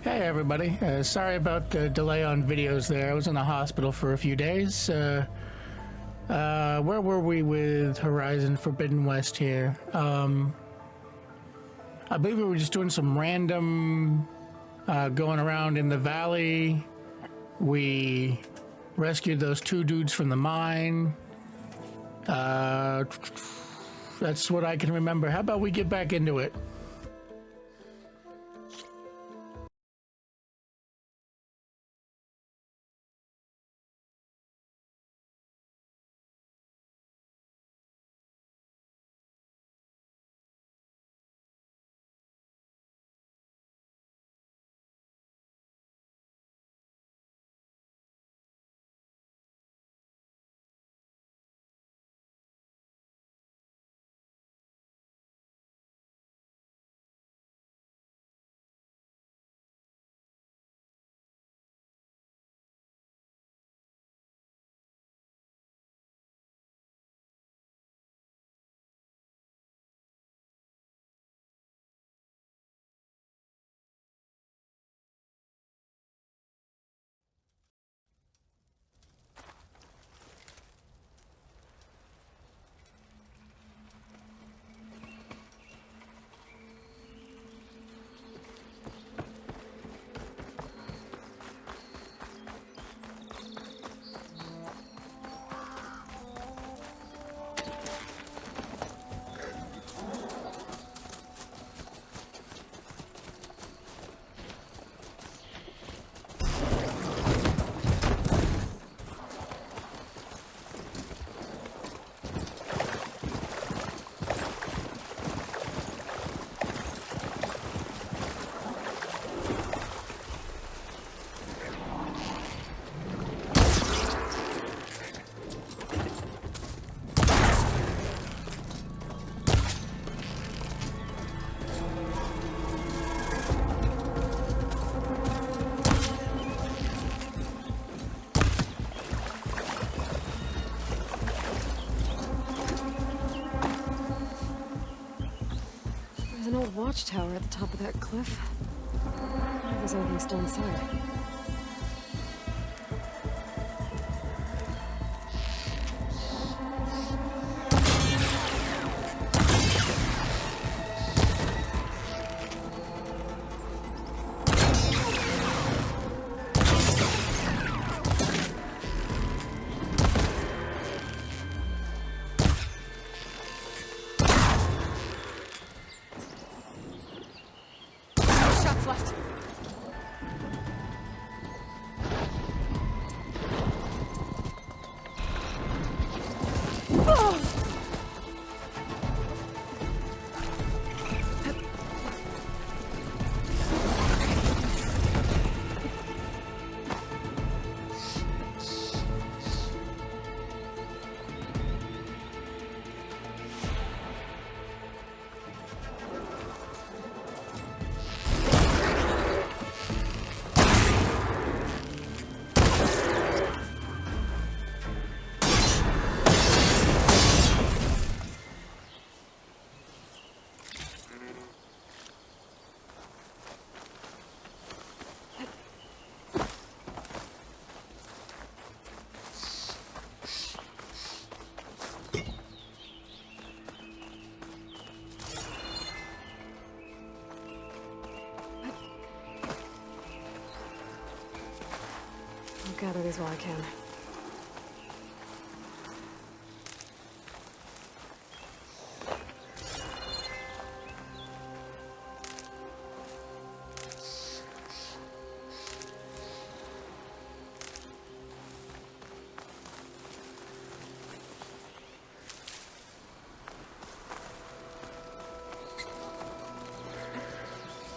Hey everybody, sorry about the delay on videos there. I was in the hospital for a few days. Where were we with Horizon Forbidden West here? I believe we were just doing some random going around in the valley. We rescued those two dudes from the mine. That's what I can remember. How about we get back into it? There's an old watchtower at the top of that cliff. I wonder if there's anything still inside. Left. I'll gather these while I can.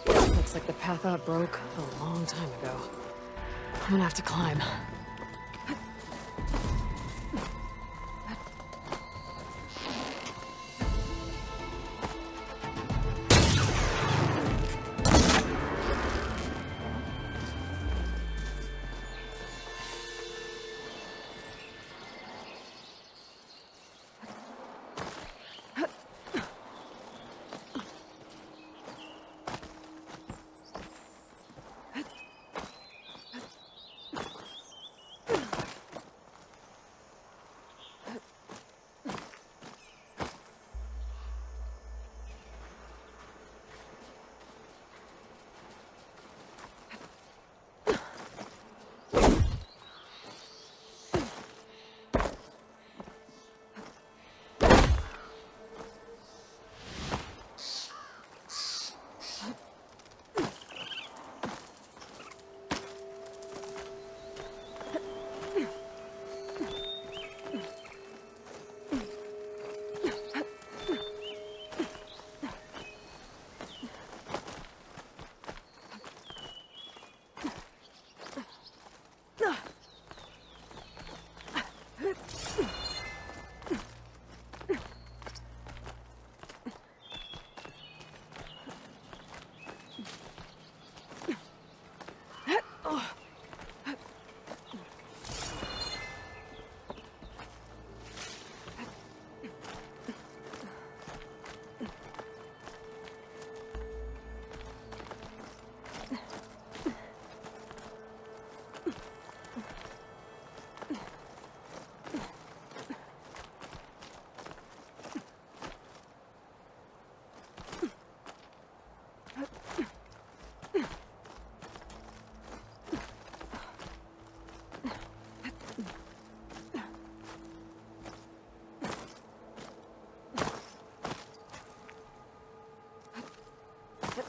Looks like the path up broke a long time ago. I'm gonna have to climb.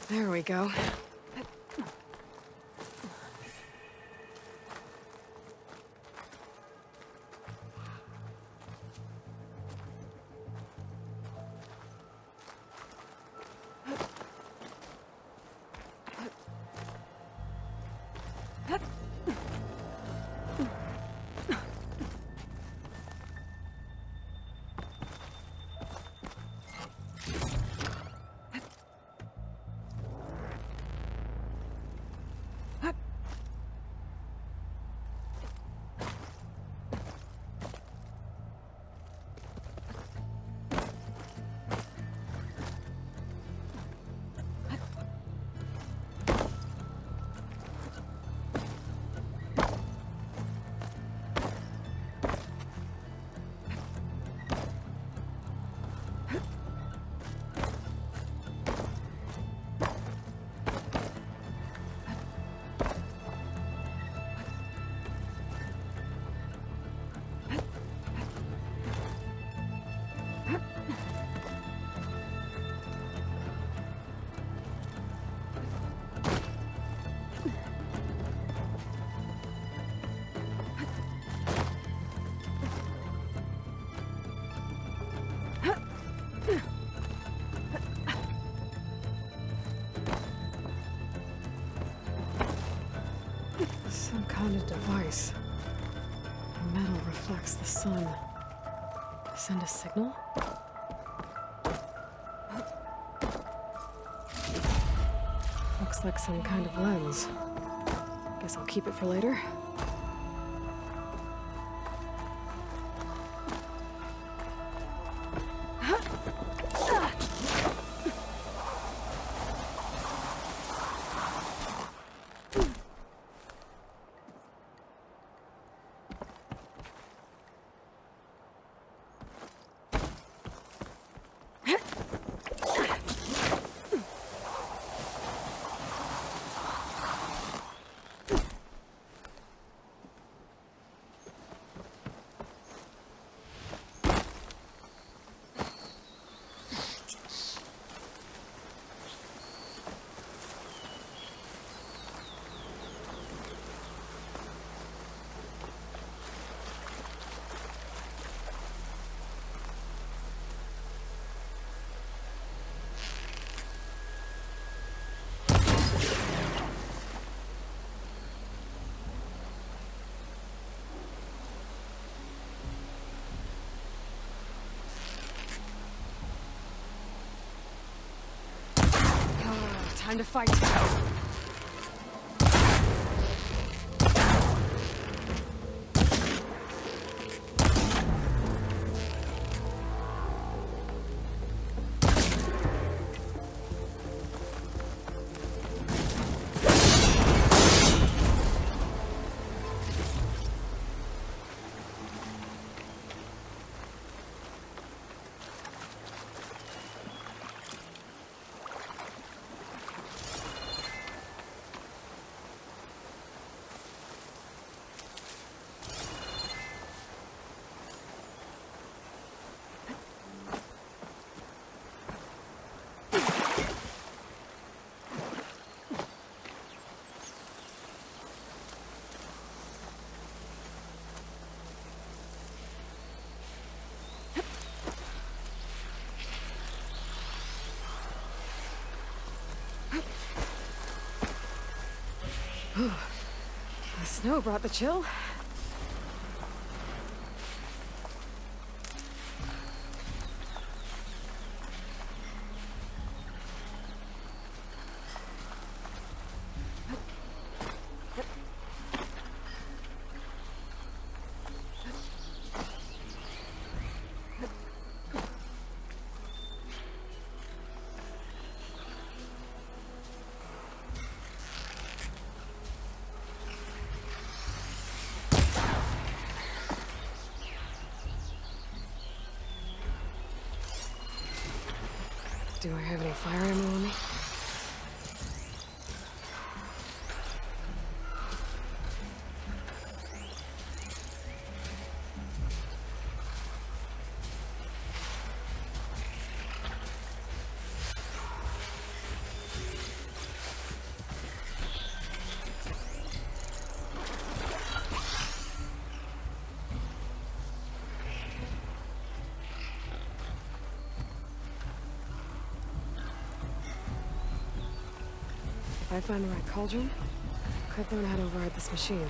There we go. Some kind of device. The metal reflects the sun. Send a signal? Looks like some kind of lens. Guess I'll keep it for later. Time to fight. The snow brought the chill. Do I have any fire ammo on me? If I find the right cauldron, could learn how to override this machine.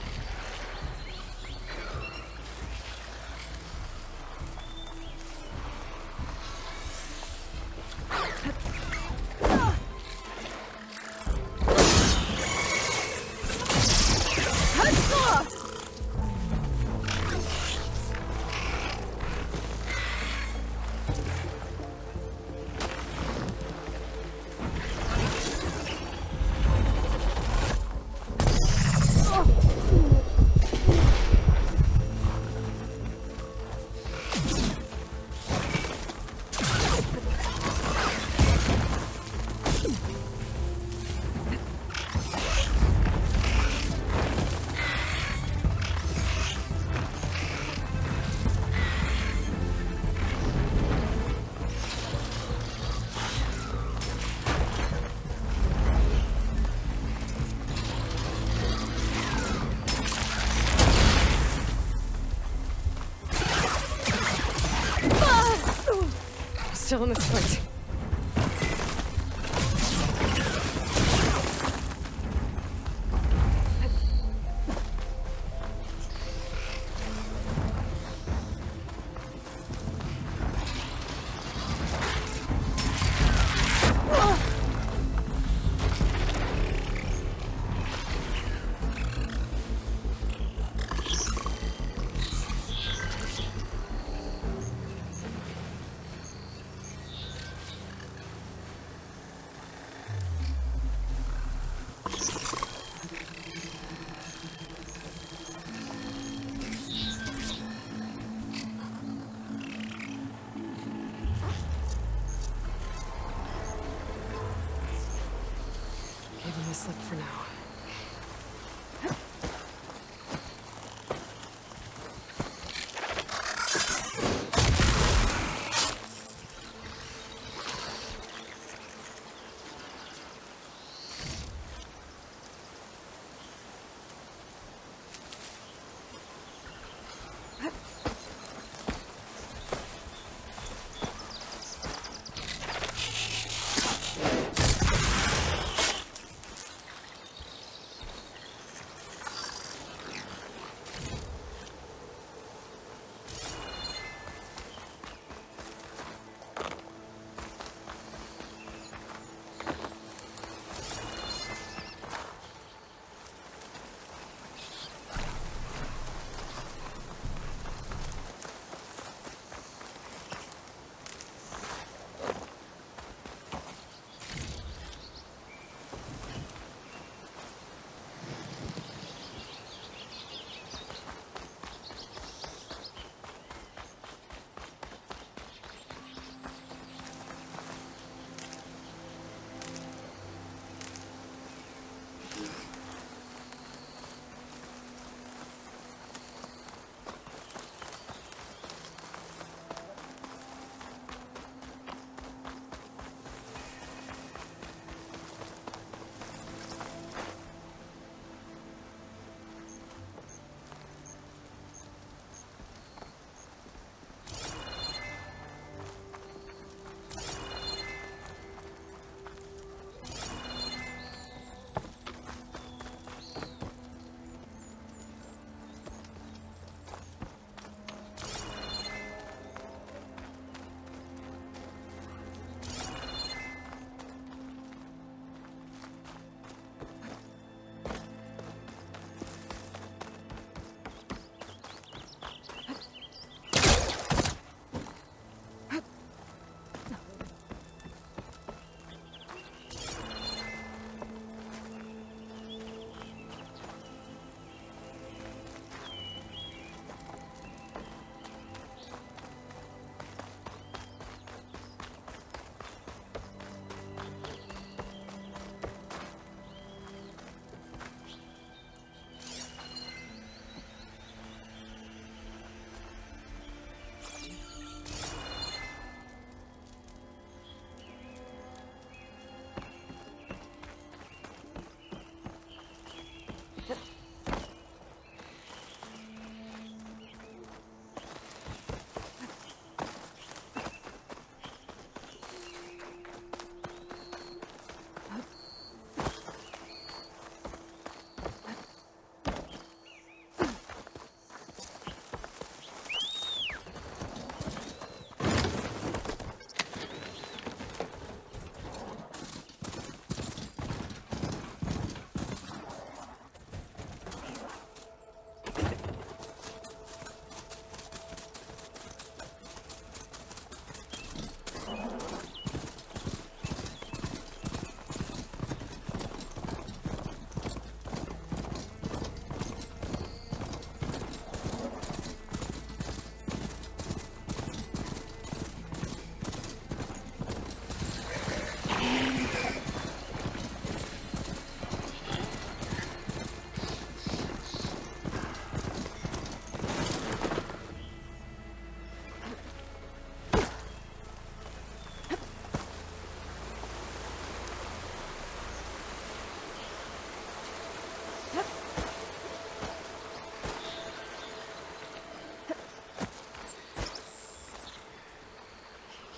Still in this fight. Give him a slip for now.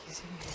She's in here.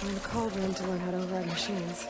Find a cauldron to learn how to override machines.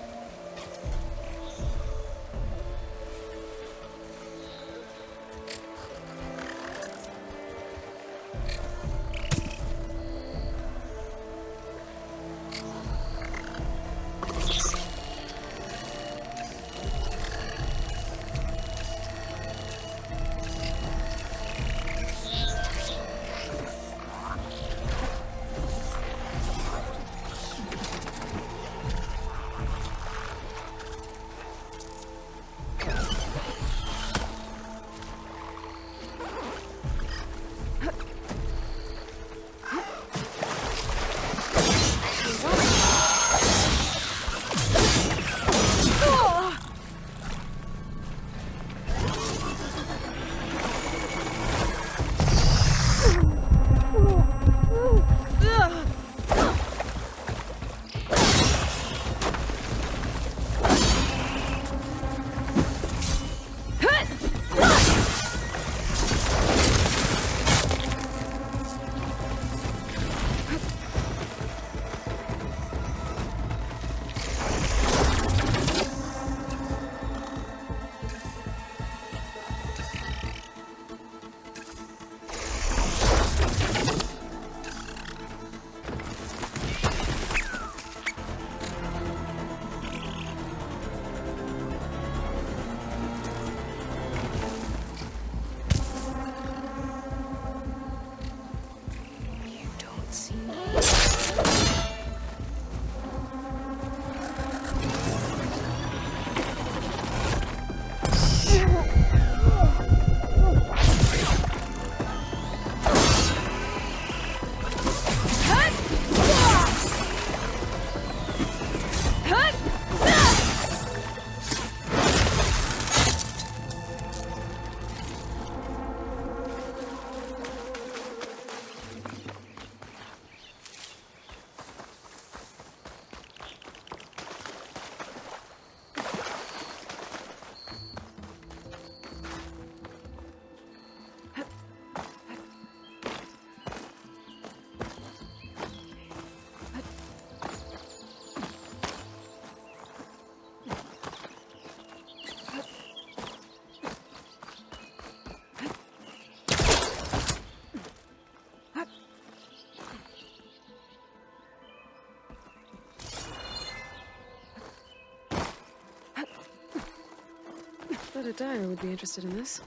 Thought a dyer would be interested in this.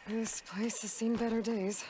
This place has seen better days.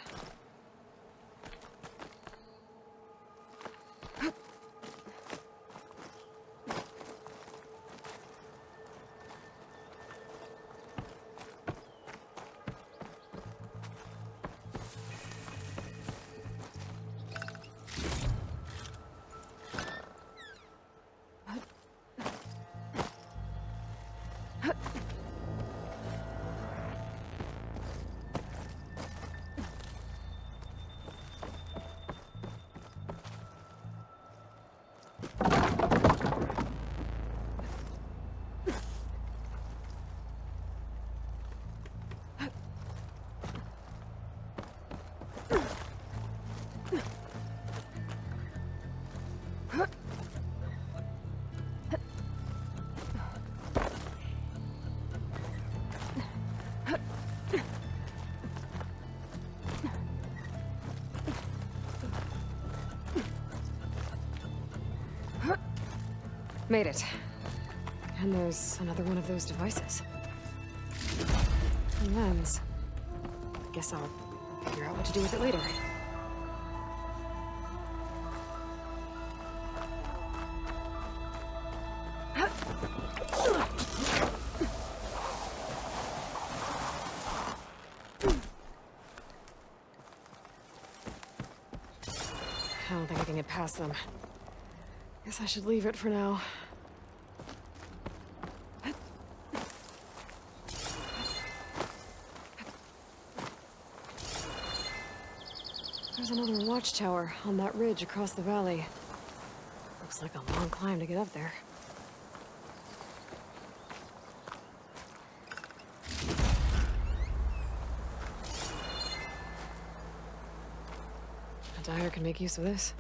Made it. And there's another one of those devices. A lens. I guess I'll figure out what to do with it later. I don't think I can get past them. Guess I should leave it for now. There's another watchtower on that ridge across the valley. Looks like a long climb to get up there. A dyer can make use of this.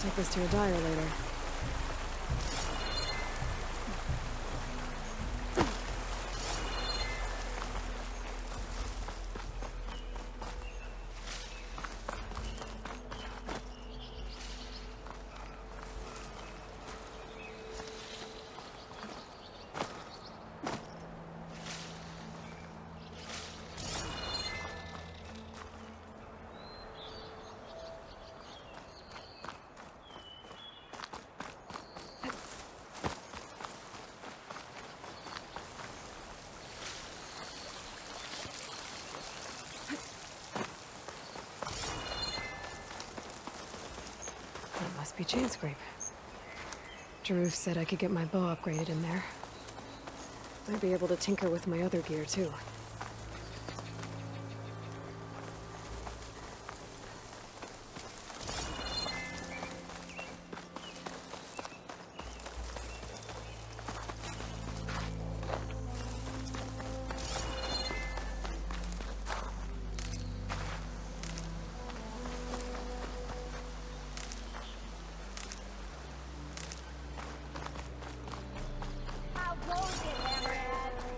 Take this to a dyer later. Must be chain scrape. Drew said I could get my bow upgraded in there. Might be able to tinker with my other gear too.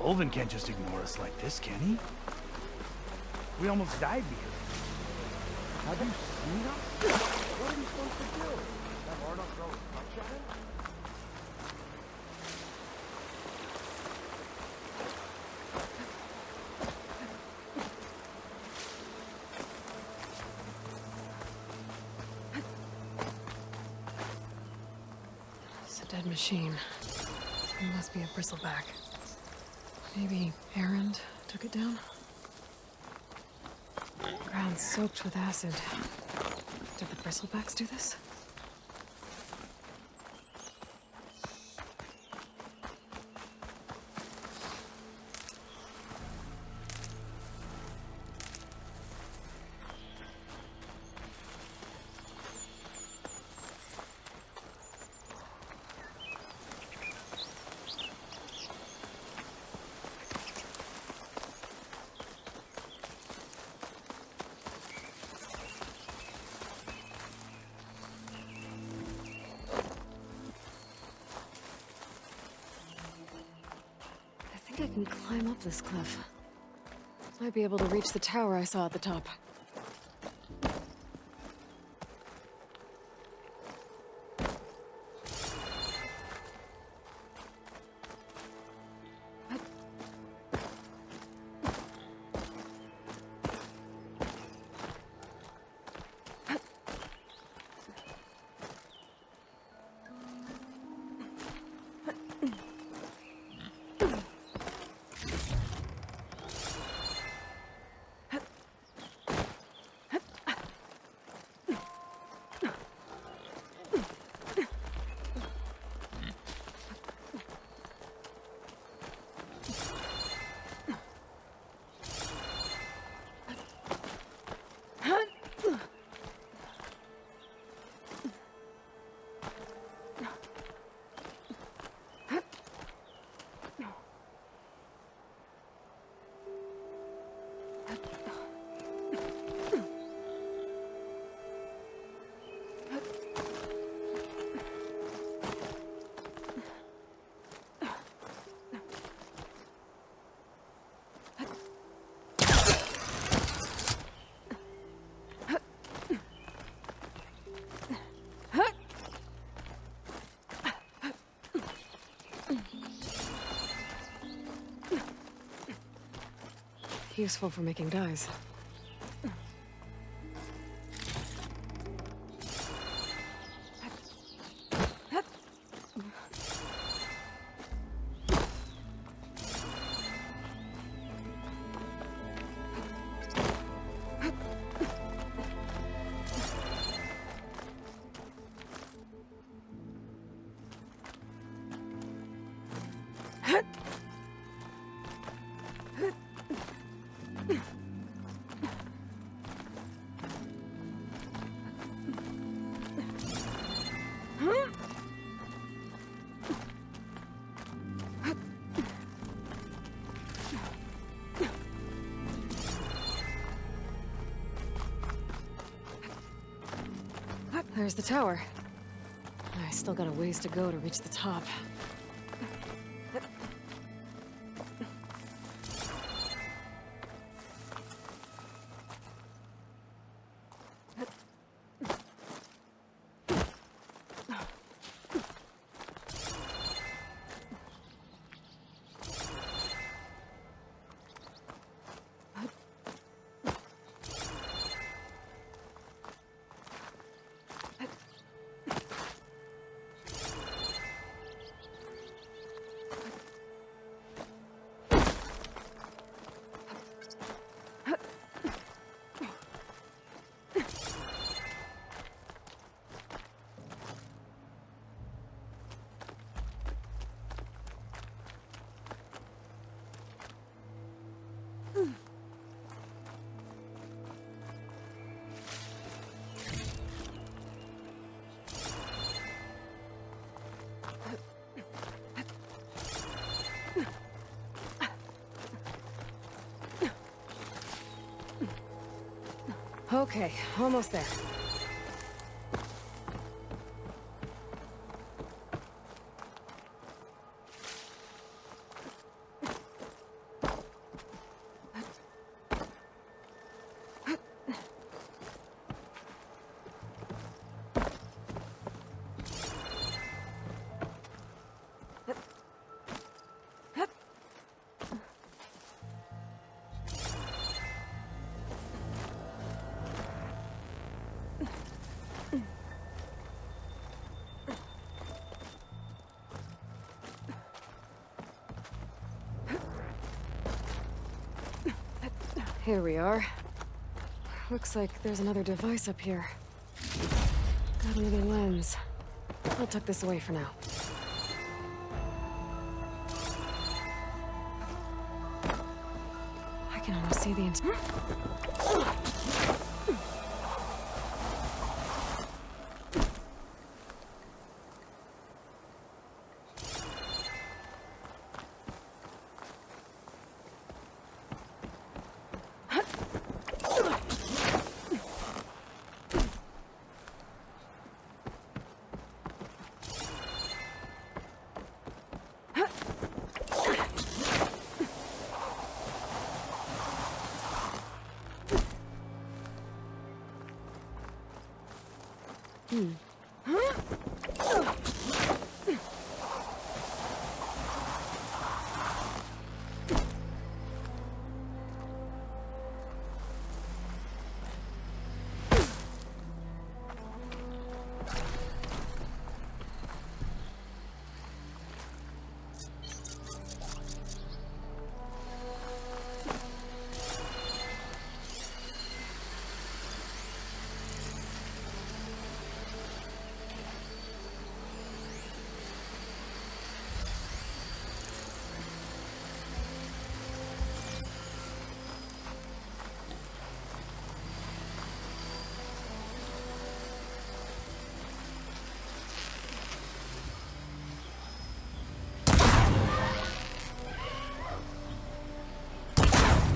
Olvin can't just ignore us like this, can he? We almost died because... Have you seen us? What are we supposed to do? Have Arnold throw a punch at him? It's a dead machine. It must be a bristleback. Maybe Errand took it down? Ground soaked with acid. Did the bristlebacks do this? I can climb up this cliff. Might be able to reach the tower I saw at the top. Useful for making dyes. There's the tower. I still got a ways to go to reach the top. Okay, almost there. Here we are. Looks like there's another device up here. Got another lens. I'll tuck this away for now. I can almost see the entire...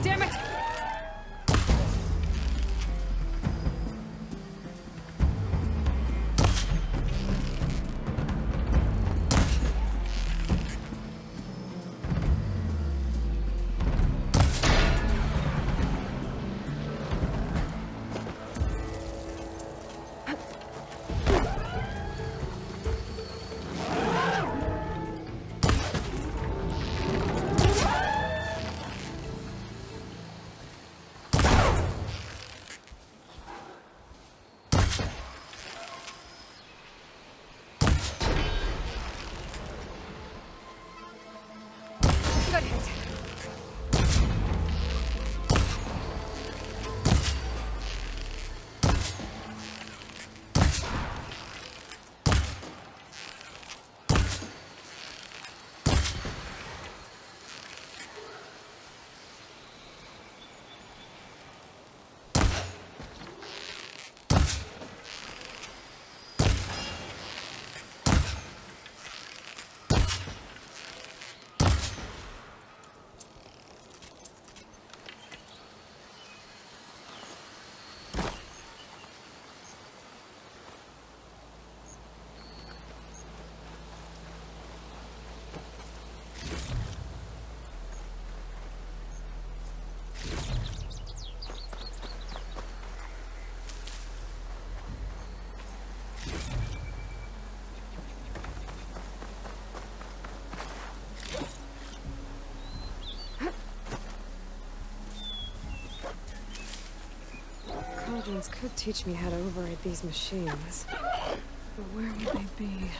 Damn it! Good hit. Cauldrons could teach me how to override these machines. But where would they be?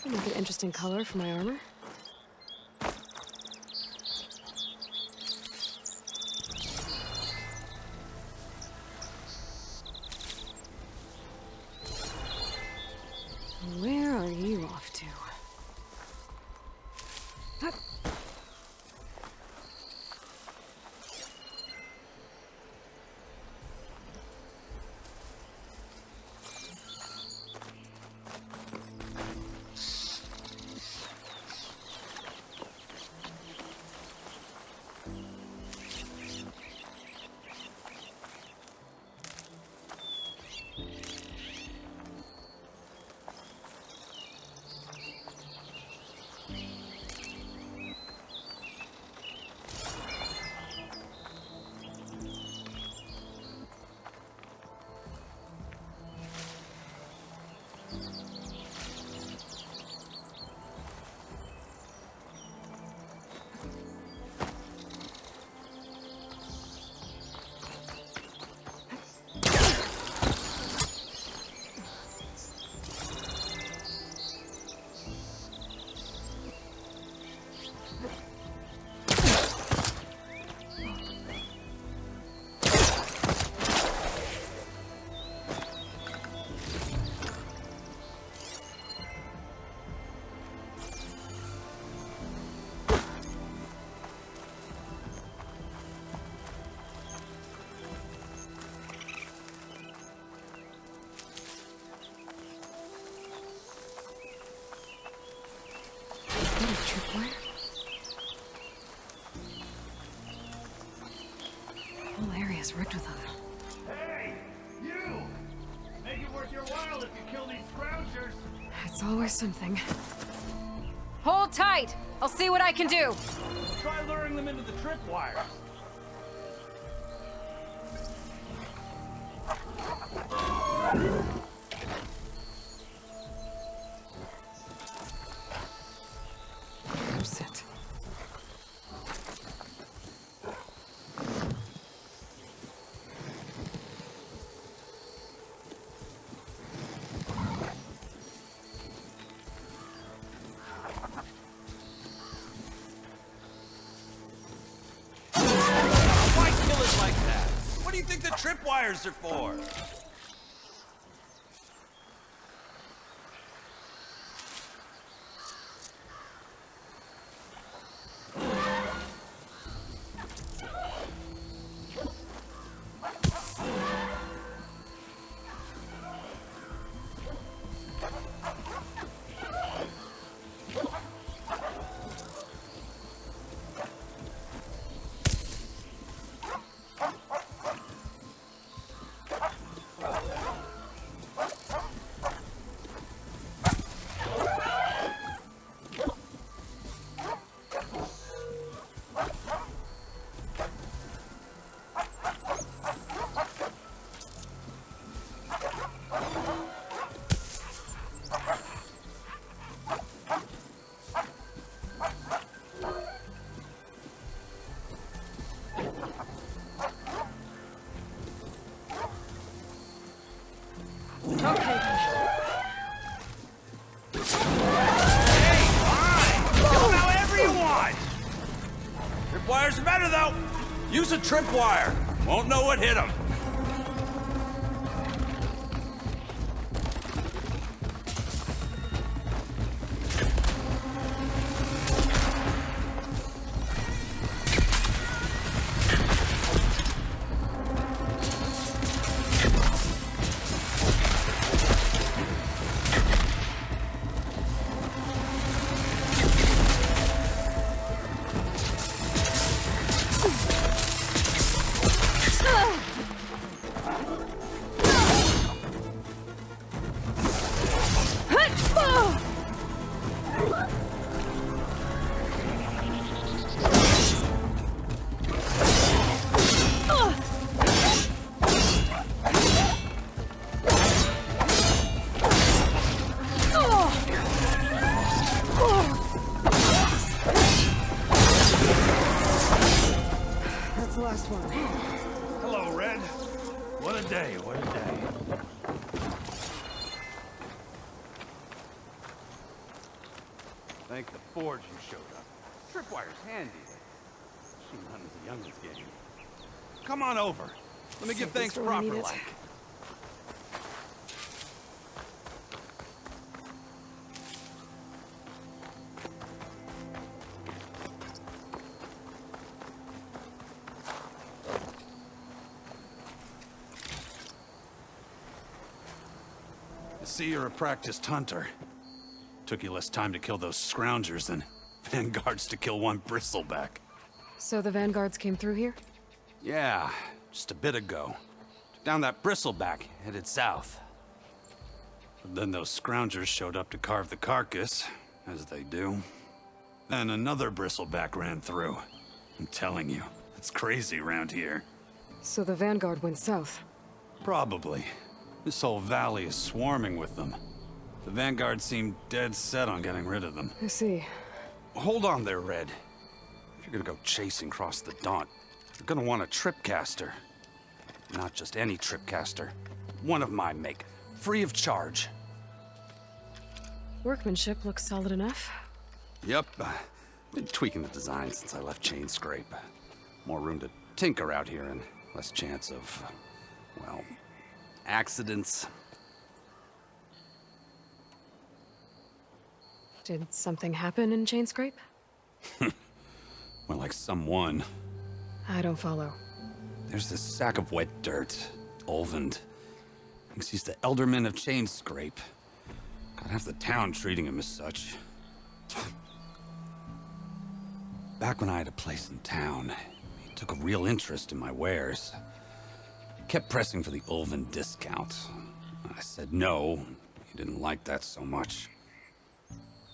Another interesting color for my armor. that a tripwire? The whole area's rigged with them. Hey, you! Make it worth your while if you kill these scroungers. It's always something. Hold tight! I'll see what I can do! Try luring them into the tripwires. Go sit. Why kill it like that? What do you think the tripwires are for? Tripwires are better, though. Use a tripwire. Won't know what hit them. That's the last one. Hello, Red. What a day, what a day. Thank the Forge you showed up. Tripwire's handy. She none of the youngest game. Come on over. Let me give thanks Save this where we proper need it. like. I see you're a practiced hunter. Took you less time to kill those scroungers than vanguards to kill one bristleback. So the vanguards came through here? Yeah, just a bit ago. Took down that bristleback, headed south. But then those scroungers showed up to carve the carcass, as they do. Then another bristleback ran through. I'm telling you, it's crazy around here. So the vanguard went south. Probably. This whole valley is swarming with them. The vanguard seemed dead set on getting rid of them. I see. Hold on there, Red. If you're gonna go chasing across the Daunt, you're gonna want a tripcaster. Not just any tripcaster. One of my make. Free of charge. Workmanship looks solid enough. Yep. Been tweaking the design since I left Chain Scrape. More room to tinker out here and less chance of, well, accidents. Did something happen in Chain Scrape? Well, like someone. I don't follow. There's this sack of wet dirt. Olvend. Thinks he's the Elderman of Chain Scrape. Got half the town treating him as such. Back when I had a place in town, he took a real interest in my wares. Kept pressing for the Ulven discount. I said no. He didn't like that so much.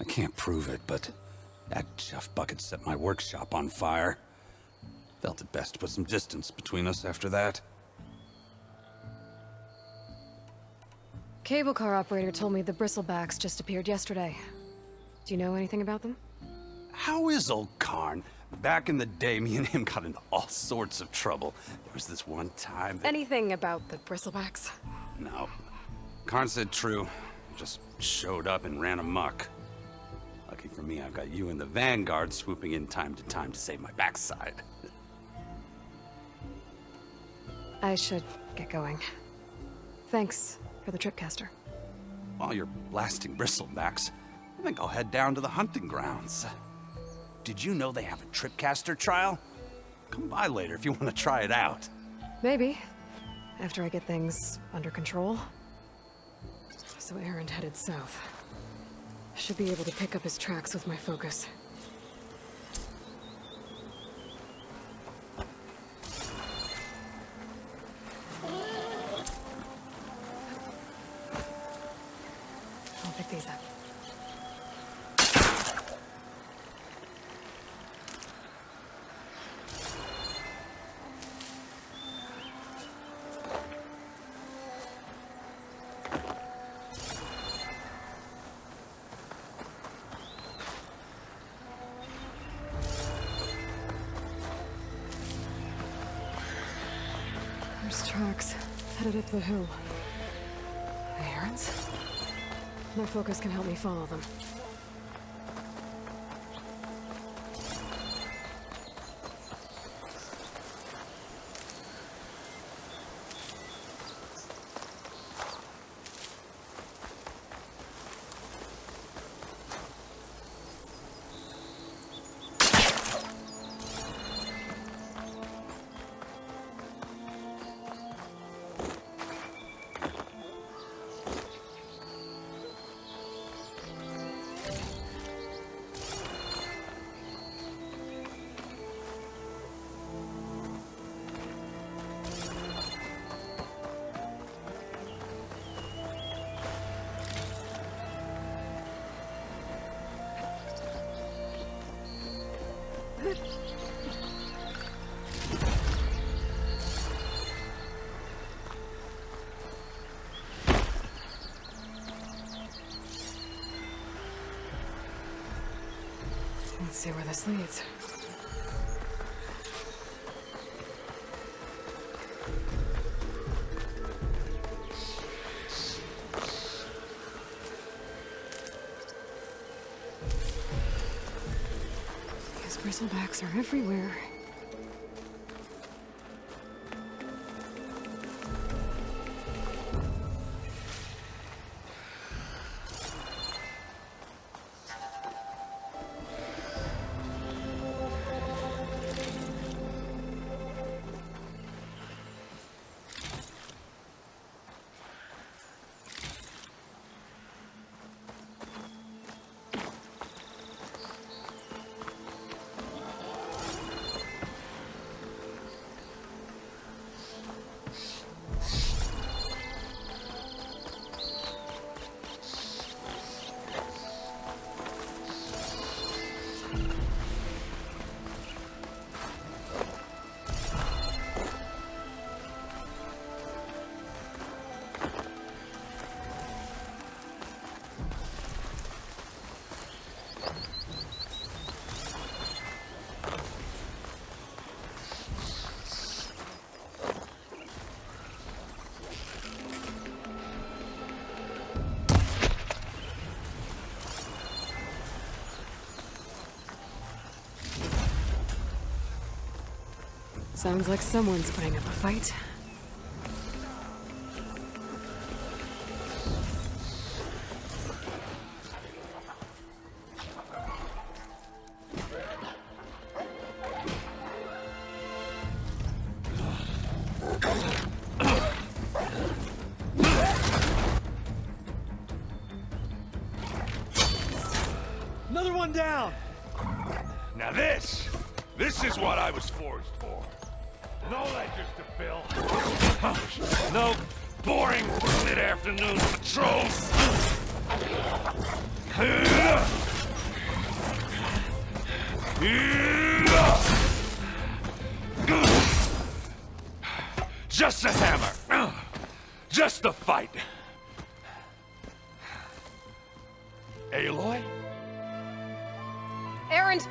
I can't prove it, but that chuff bucket set my workshop on fire. Felt it best to put some distance between us after that. Cable car operator told me the Bristlebacks just appeared yesterday. Do you know anything about them? How is old Karn? Back in the day, me and him got into all sorts of trouble. There was this one time that... Anything about the Bristlebacks? No. Karn said true. Just showed up and ran amok. Lucky for me, I've got you and the Vanguard swooping in time to save my backside. I should get going. Thanks for the tripcaster. While you're blasting Bristlebacks, I think I'll head down to the hunting grounds. Did you know they have a tripcaster trial? Come by later if you want to try it out. Maybe. After I get things under control. So Aaron headed south. Should be able to pick up his tracks with my focus. I'll pick these up. There's tracks headed up the hill. Aaron's? My focus can help me follow them. Let's see where this leads. These Bristlebacks are everywhere. Sounds like someone's putting up a fight. Another one down! Now this This is what I was forged for. No ledgers to fill. No boring mid-afternoon patrols. Just a hammer. Just the fight. Aloy? Erend!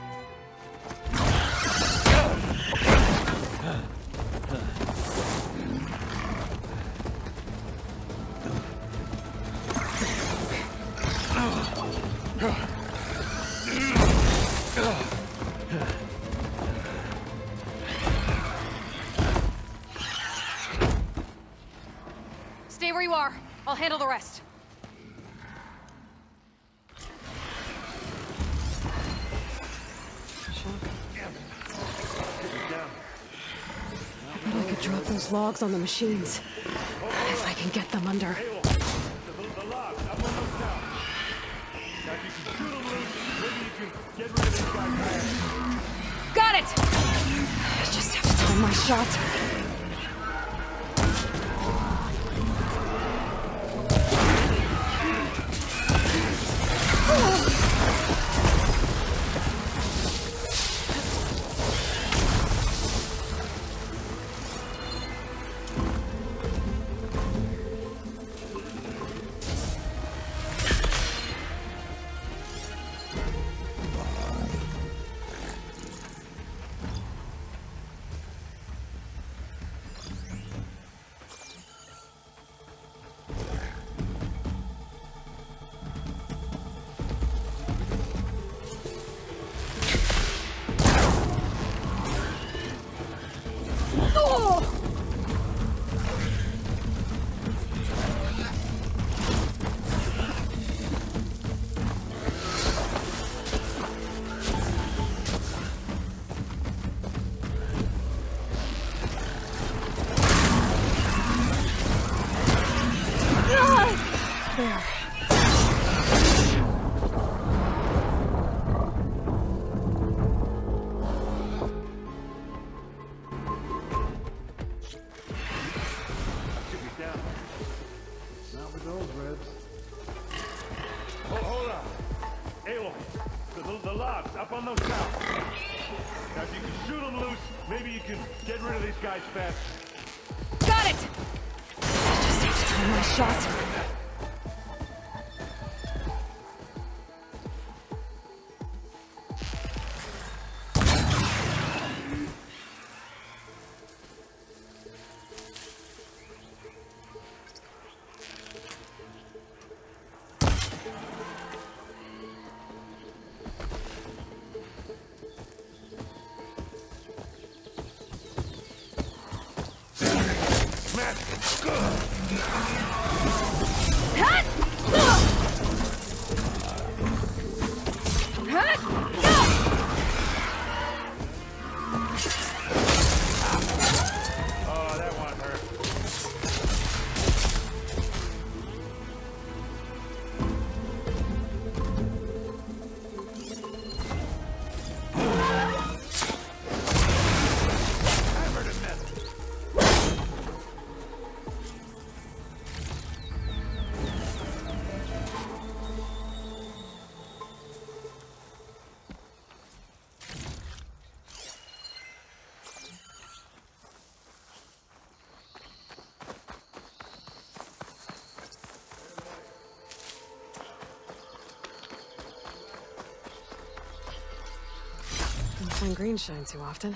Stay where you are. I'll handle the rest. I bet I could drop those logs on the machines. If I can get them under. The logs, up on those towers. Now, if you can shoot them loose, maybe you can get rid of this guy fast. Got it! I just have to time my shot. Hold on. Aloy, the logs up on those towers. Now, if you can shoot them loose, maybe you can get rid of these guys fast. Got it! I just have to time my shot. Oh, that one hurt. Hammered and metal. Don't find green shine too often.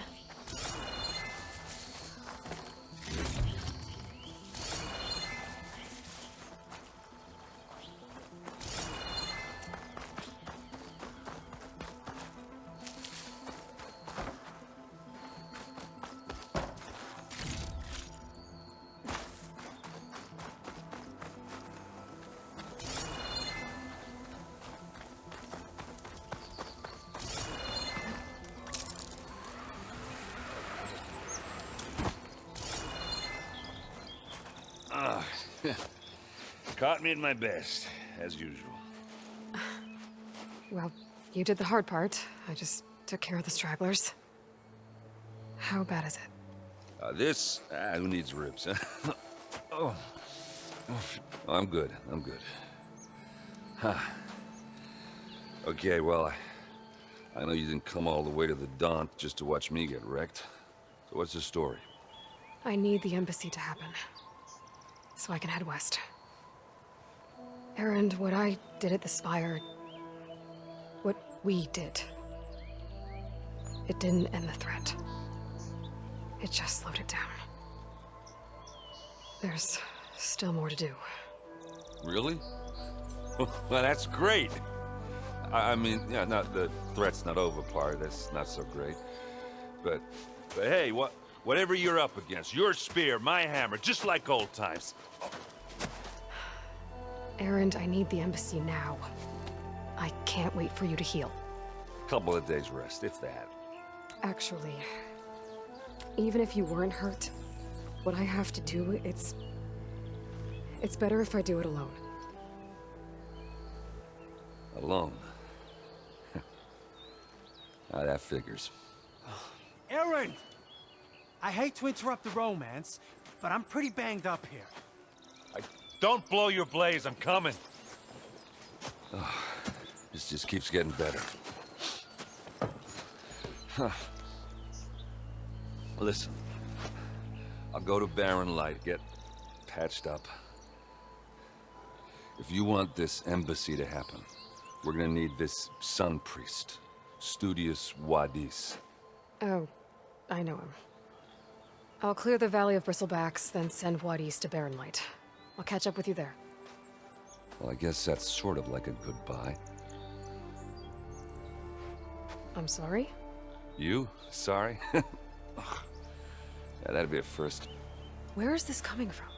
Caught me at my best, as usual. Well, you did the hard part. I just took care of the stragglers. How bad is it? Who needs ribs? Oh. I'm good. Huh. Okay, well, I know you didn't come all the way to the Daunt just to watch me get wrecked. So what's the story? I need the embassy to happen, so I can head west. Erend, what I did at the Spire... what we did... it didn't end the threat. It just slowed it down. There's still more to do. Really? Well, that's great. I mean, yeah, not the threat's not over part. That's not so great. But hey, whatever you're up against, your spear, my hammer, just like old times. Erend, I need the embassy now. I can't wait for you to heal. Couple of days rest, if that. Actually, even if you weren't hurt, what I have to do, it's better if I do it alone. Alone? That figures. Erend! I hate to interrupt the romance, but I'm pretty banged up here. Don't blow your blaze, I'm coming. This just keeps getting better. Huh. Listen, I'll go to Barren Light, get patched up. If you want this embassy to happen, we're gonna need this sun priest, Studius Wadis. Oh, I know him. I'll clear the Valley of Bristlebacks, then send Wadis to Barren Light. I'll catch up with you there. Well, I guess that's sort of like a goodbye. I'm sorry? You? Sorry? Yeah, that'd be a first. Where is this coming from?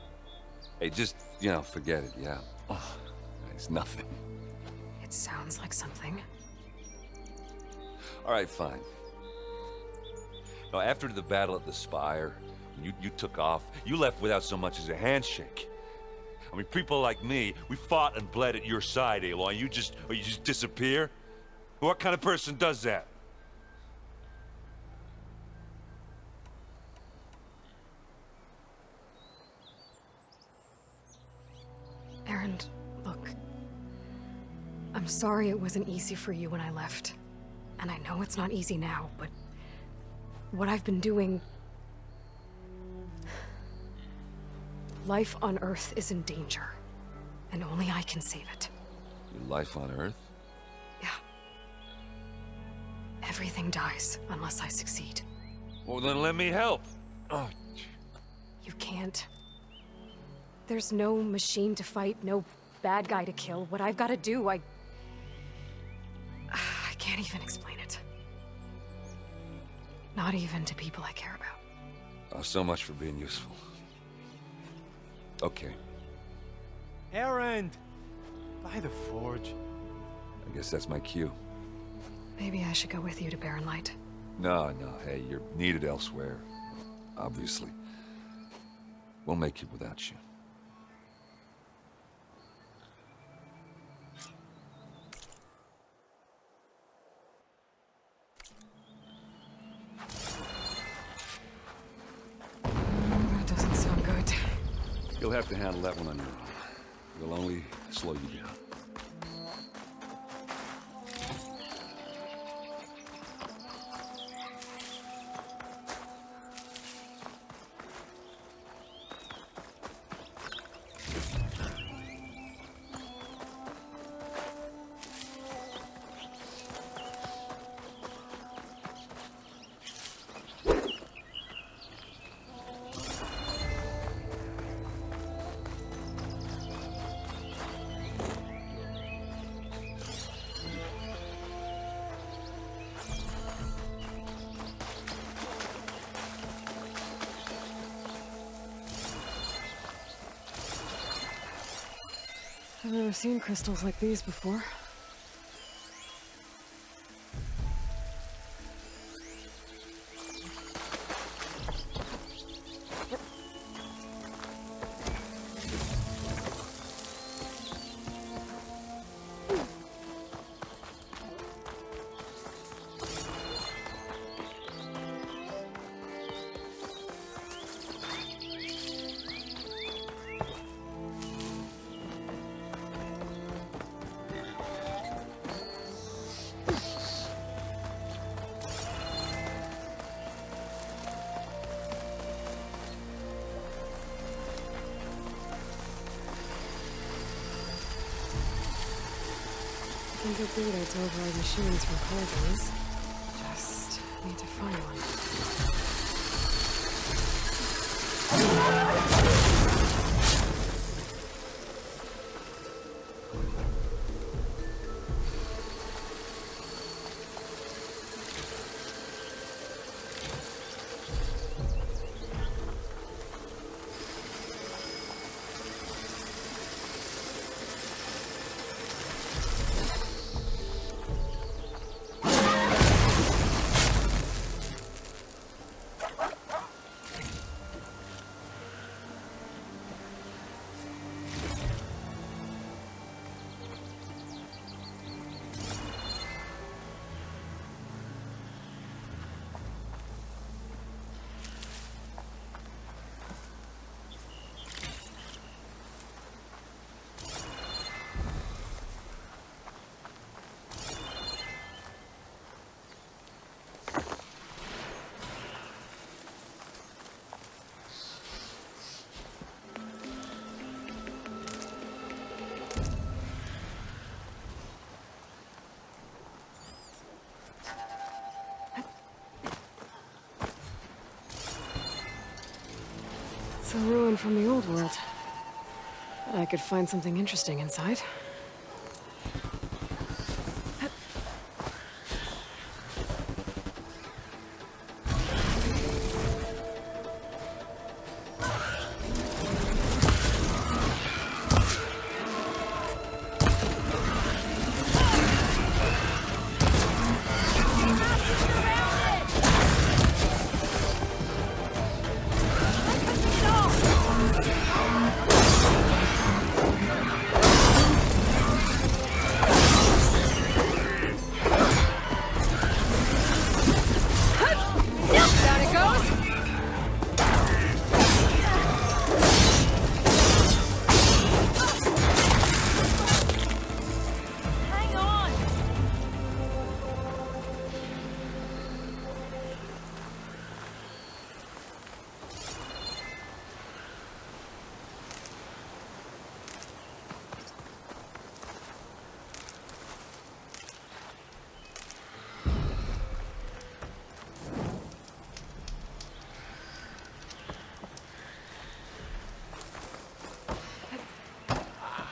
Hey, just, forget it, yeah. Oh, it's nothing. It sounds like something. All right, fine. Now, after the battle at the Spire, you took off, you left without so much as a handshake. I mean, people like me, we fought and bled at your side, Aloy. You just disappear? What kind of person does that? Erend, look. I'm sorry it wasn't easy for you when I left. And I know it's not easy now, but... what I've been doing... life on Earth is in danger. And only I can save it. Your life on Earth? Yeah. Everything dies unless I succeed. Well, then let me help. Oh, You can't. There's no machine to fight, no bad guy to kill. What I've got to do, I can't even explain it. Not even to people I care about. oh, so much for being useful. Okay, Erend! By the forge. I guess that's my cue. Maybe I should go with you to Barren Light. No, hey, you're needed elsewhere. Obviously. We'll make it without you. That doesn't sound good. You'll have to handle that one on your own. It'll only slow you down. I've never seen crystals like these before. get data to override machines from cargoes. Just need to find one. It's a ruin from the old world. Bet I could find something interesting inside.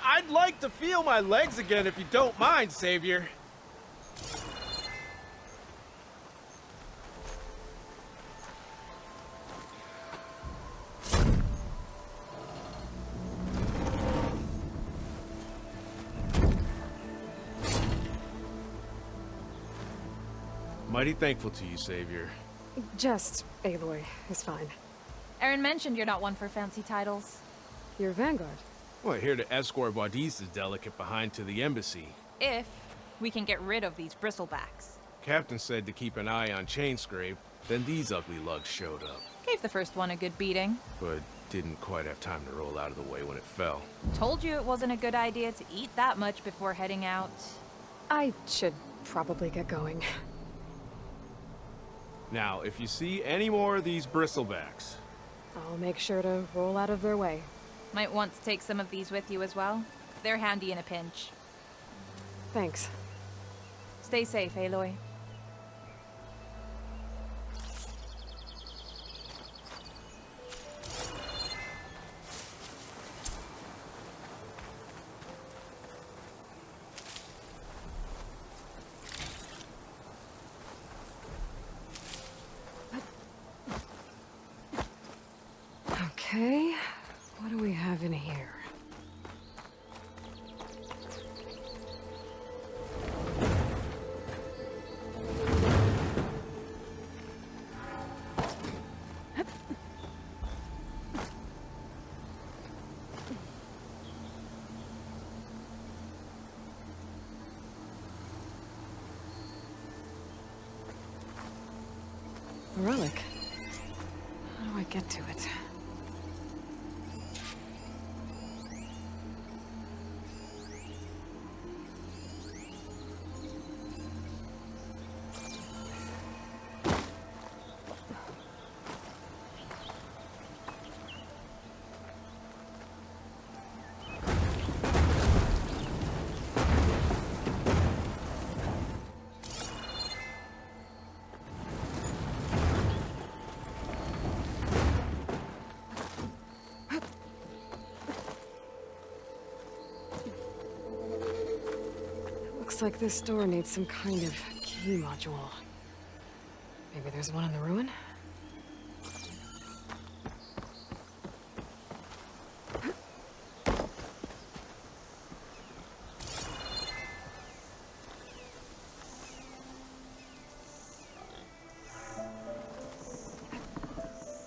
I'd like to feel my legs again if you don't mind, Savior. Mighty thankful to you, Savior. Just Aloy is fine. Aaron mentioned you're not one for fancy titles. You're Vanguard. Well, here to escort Wadis's delicate behind to the embassy. If we can get rid of these Bristlebacks. Captain said to keep an eye on Chainscrape, then these ugly lugs showed up. Gave the first one a good beating. But didn't quite have time to roll out of the way when it fell. Told you it wasn't a good idea to eat that much before heading out. I should probably get going. Now, if you see any more of these Bristlebacks, I'll make sure to roll out of their way. Might want to take some of these with you as well. They're handy in a pinch. Thanks. Stay safe, Aloy. Okay, what do we have in here? A relic. How do I get to it? Looks like this door needs some kind of key module. Maybe there's one in the ruin?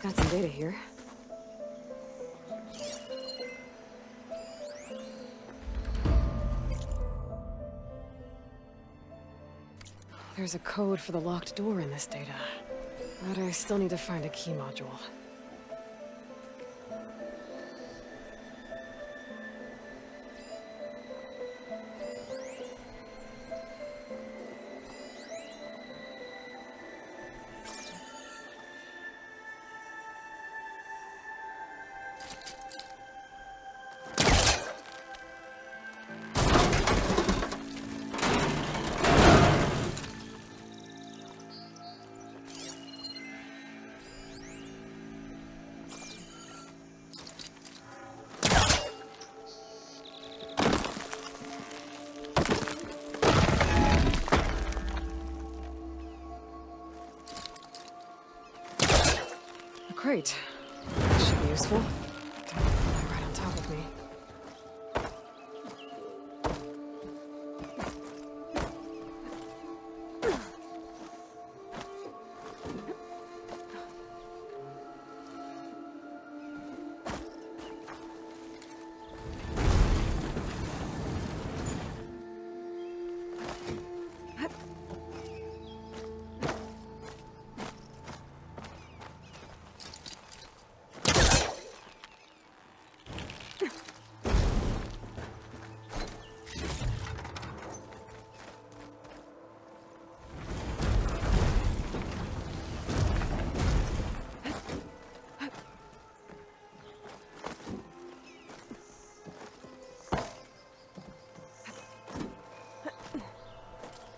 Got some data here. There's a code for the locked door in this data. But I still need to find a key module. Great. This should be useful. Don't lie right on top of me.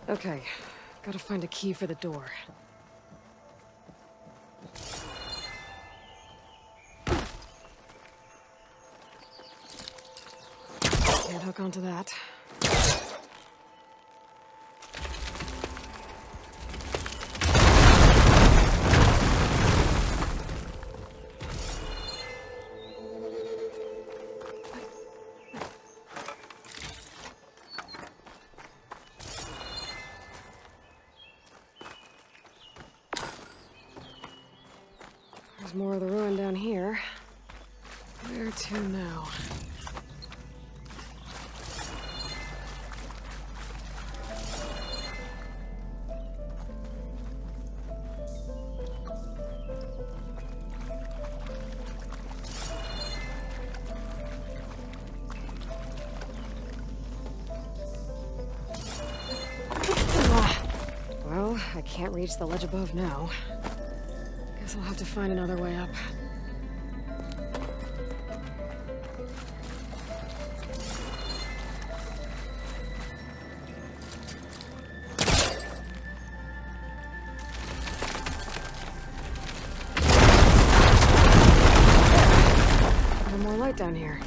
Okay, gotta find a key for the door. Can't hook onto that. There's more of the ruin down here. Where to now? Well, I can't reach the ledge above now. Guess I'll have to find another way up. No more light down here.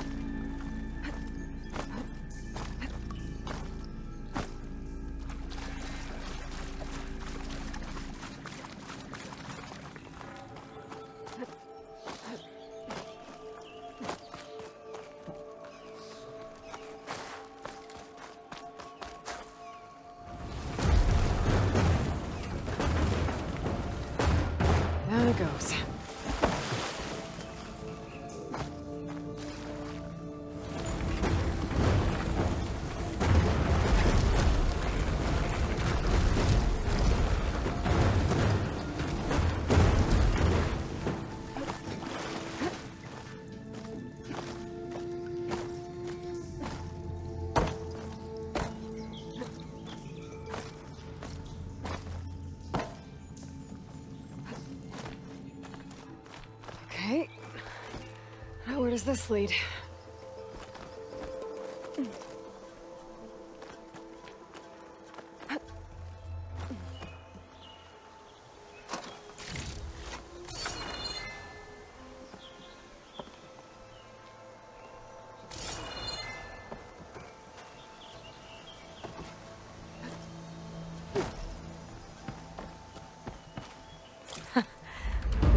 Down it goes. Okay. Now where does this lead?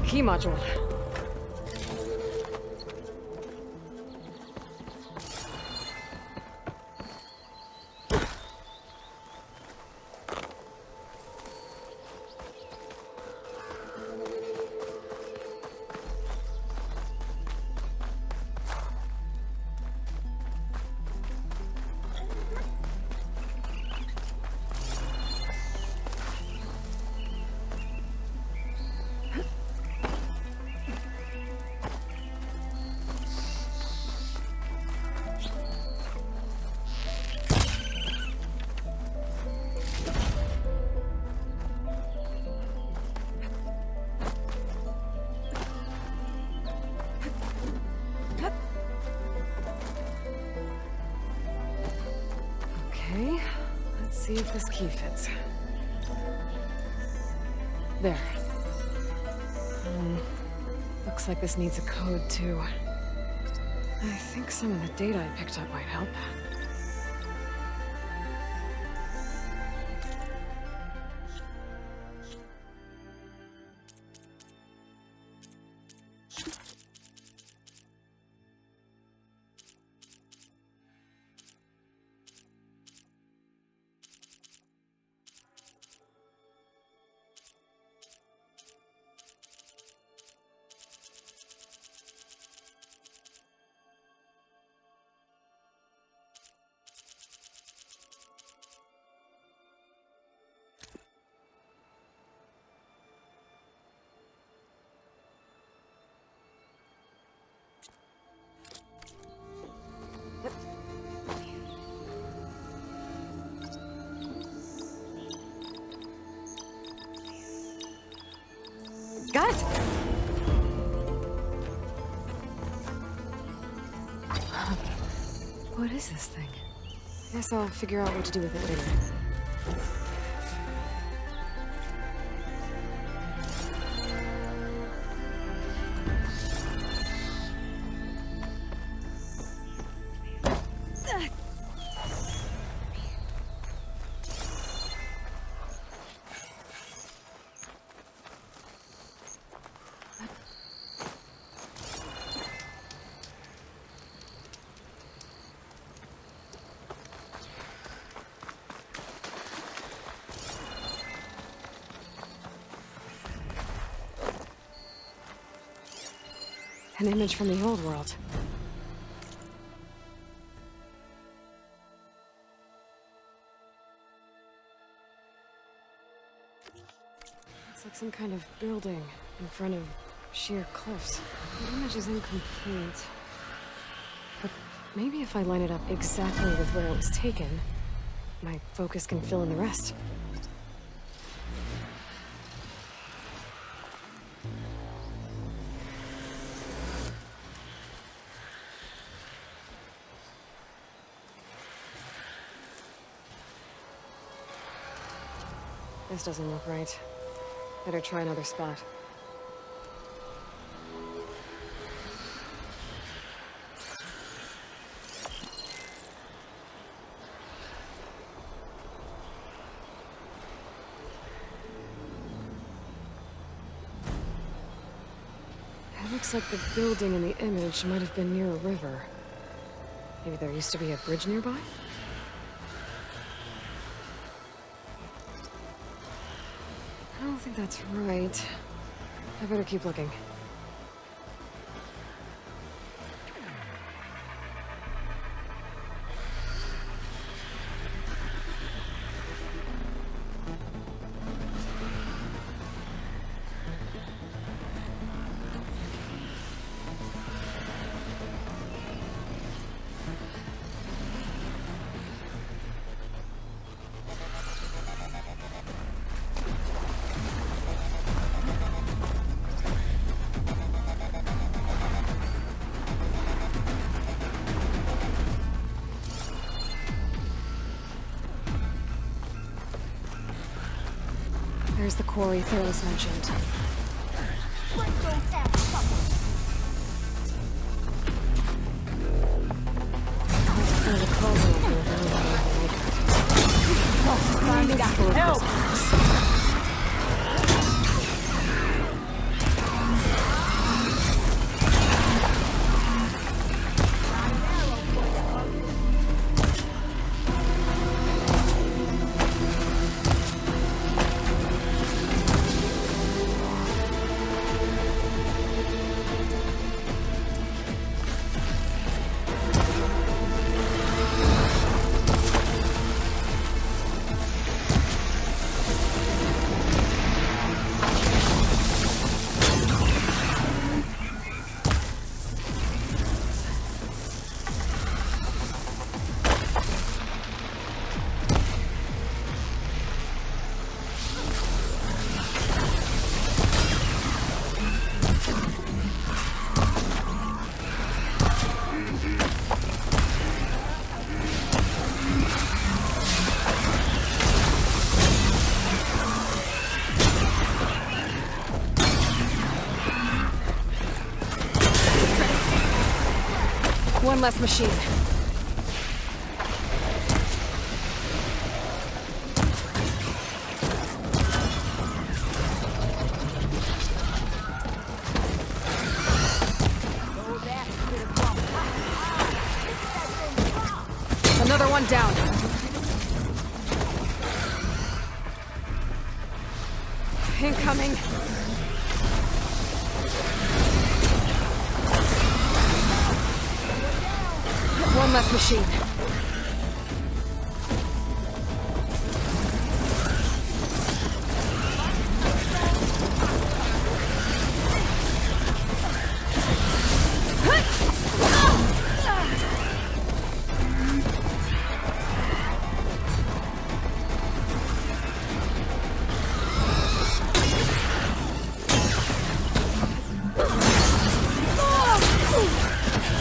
key module. Okay, let's see if this key fits. There. Looks like this needs a code, too. I think some of the data I picked up might help. Got it! What is this thing? Guess I'll figure out what to do with it later. An image from the old world. It's like some kind of building in front of sheer cliffs. The image is incomplete. But maybe if I line it up exactly with where it was taken, my focus can fill in the rest. This doesn't look right. Better try another spot. It looks like the building in the image might have been near a river. Maybe there used to be a bridge nearby? I don't think that's right. I better keep looking. There's the quarry Theros mentioned. Help! One less machine. Another one down. Incoming. One less machine.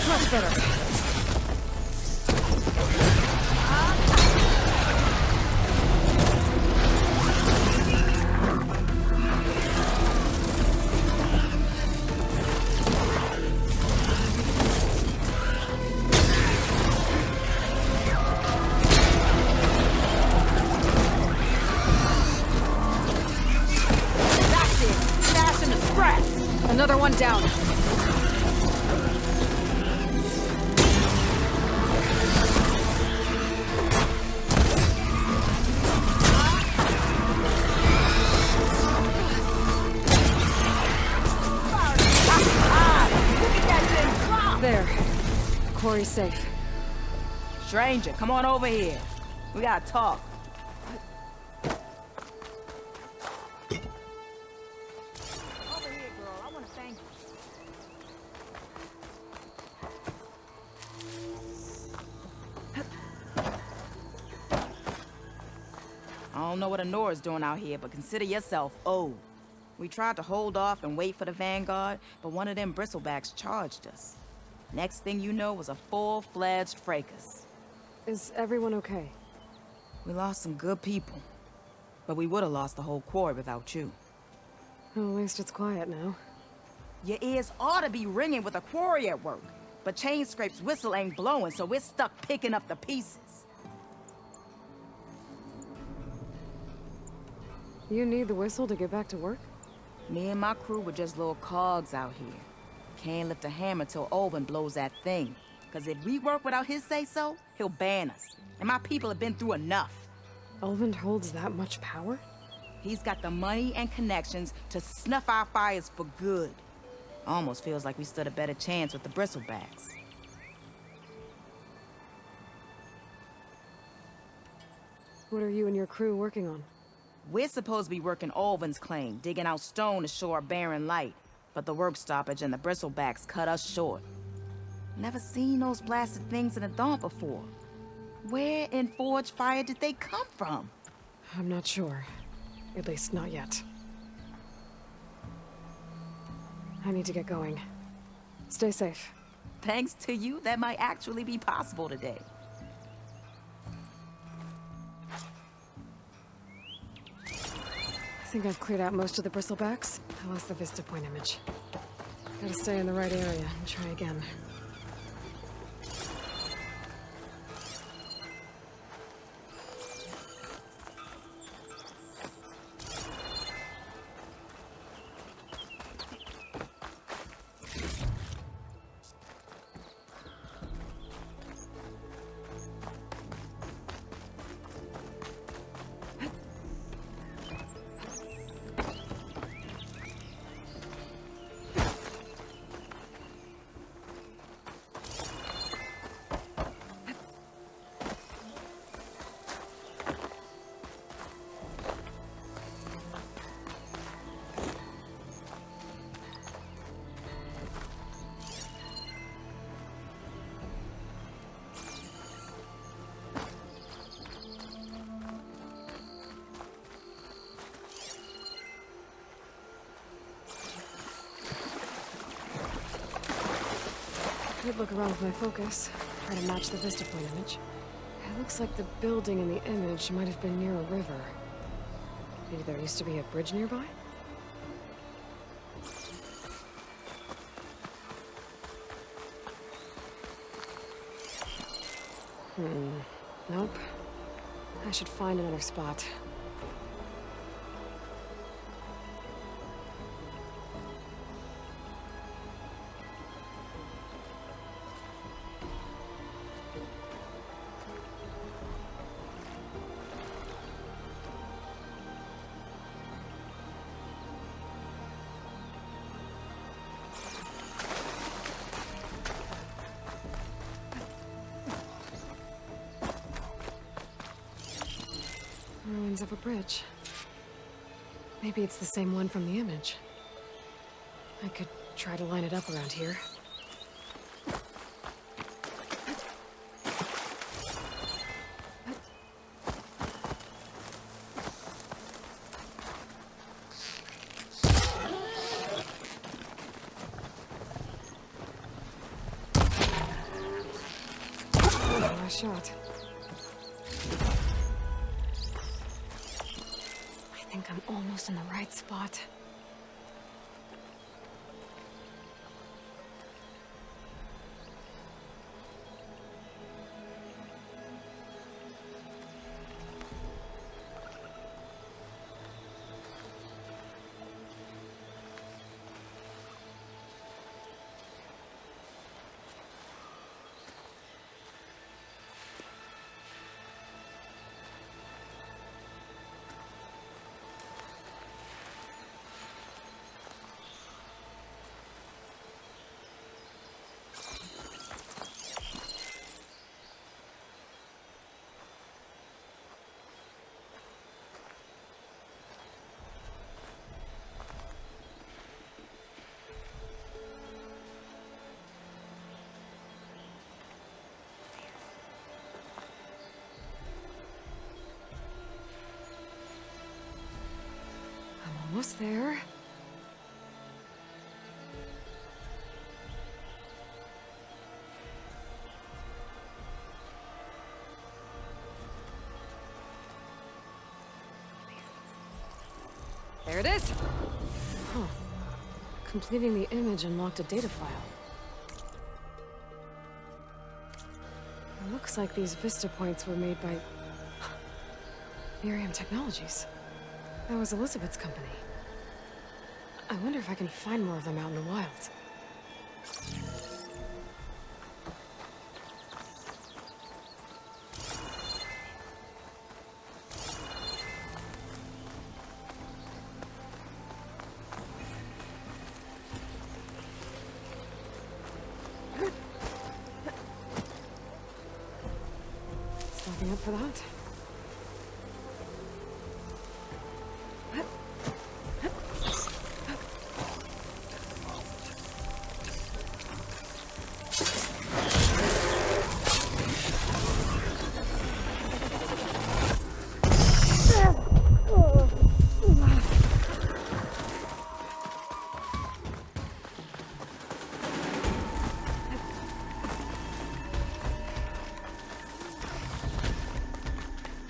Much better. That's it. Fast and the scrap. Another one down. There. Quarry's safe. Stranger, come on over here. We gotta talk. Over here, girl. I wanna thank you. I don't know what Honora's doing out here, but consider yourself owed. We tried to hold off and wait for the Vanguard, but one of them Bristlebacks charged us. Next thing you know was a full-fledged fracas. Is everyone okay? We lost some good people, but we would have lost the whole quarry without you. Well, at least it's quiet now. Your ears ought to be ringing with a quarry at work, but Chain Scrape's whistle ain't blowing, so we're stuck picking up the pieces. You need the whistle to get back to work? Me and my crew were just little cogs out here. Can't lift a hammer till Olvin blows that thing. Cause if we work without his say-so, he'll ban us. And my people have been through enough. Elvin holds that much power? He's got the money and connections to snuff our fires for good. Almost feels like we stood a better chance with the Bristlebacks. What are you and your crew working on? We're supposed to be working Olvin's claim, digging out stone to show our barren light. But the work stoppage and the Bristlebacks cut us short. Never seen those blasted things in the dawn before. Where in Forge Fire did they come from? I'm not sure. At least not yet. I need to get going. Stay safe. Thanks to you, that might actually be possible today. I think I've cleared out most of the Bristlebacks. I lost the Vista Point image. Gotta stay in the right area and try again. Could look around with my focus, try to match the Vista Point image. It looks like the building in the image might have been near a river. Maybe there used to be a bridge nearby? Nope. I should find another spot. Ruins of a bridge. Maybe it's the same one from the image. I could try to line it up around here. Nice shot. I think I'm almost in the right spot. Almost there. There it is! Huh. Completing the image unlocked a data file. It looks like these vista points were made by Miriam Technologies. That was Elizabeth's company. I wonder if I can find more of them out in the wild. Stocking up for that.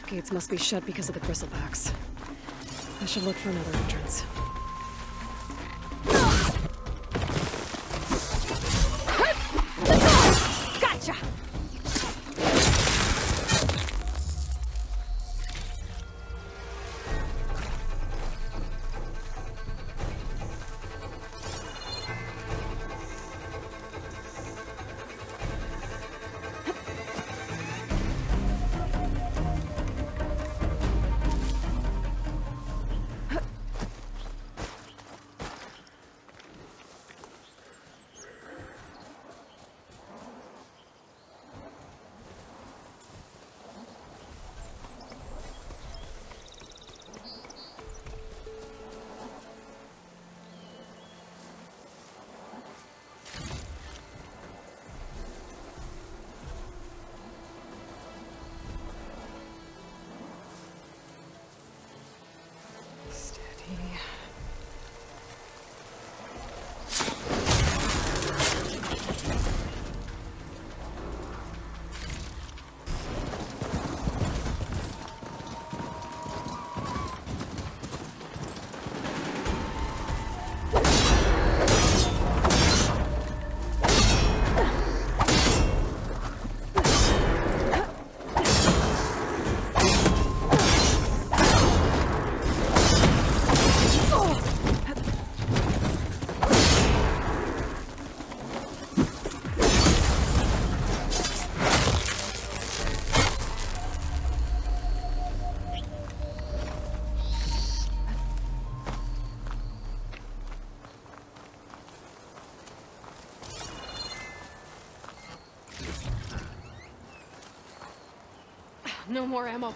Gates must be shut because of the Bristlebacks. I should look for another entrance. Gotcha! No more ammo.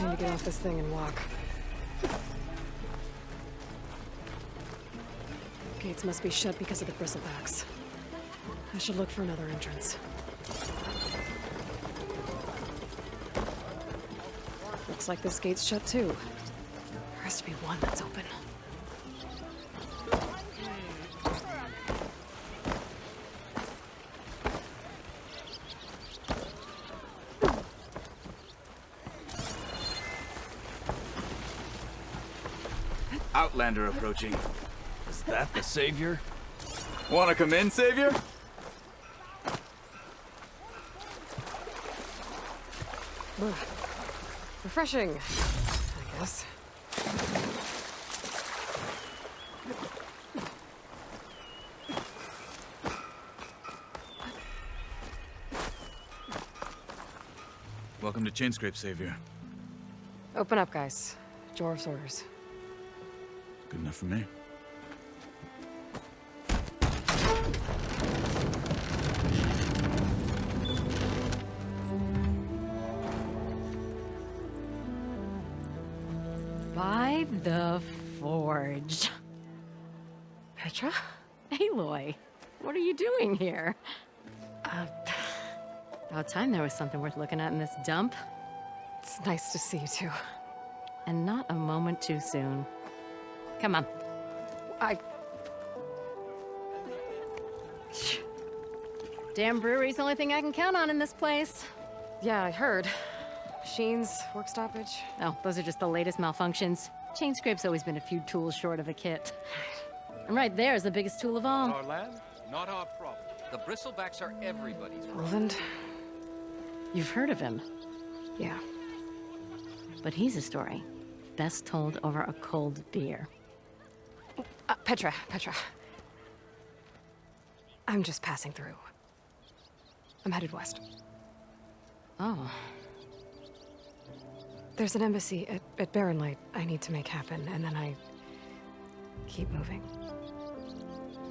time to get off this thing and walk. Gates must be shut because of the Bristlebacks. I should look for another entrance. Looks like this gate's shut too. There has to be one that's open. Outlander approaching. Is that the savior? Wanna come in, Savior? Ugh. Refreshing, I guess. Welcome to Chainscrape, Savior. Open up, guys. Jorv's orders. Good enough for me. By the Forge. Petra? Aloy, what are you doing here? About time there was something worth looking at in this dump. It's nice to see you too. And not a moment too soon. Come on. Damn brewery's the only thing I can count on in this place. Yeah, I heard. Machines, work stoppage. Oh, those are just the latest malfunctions. Chainscrape's always been a few tools short of a kit. And right there is the biggest tool of all. Our land, not our problem. The Bristlebacks are everybody's problem. Roland? You've heard of him, Yeah. but he's a story best told over a cold beer. Petra. I'm just passing through. I'm headed west. Oh, There's an embassy at Barren Light I need to make happen, and then I keep moving.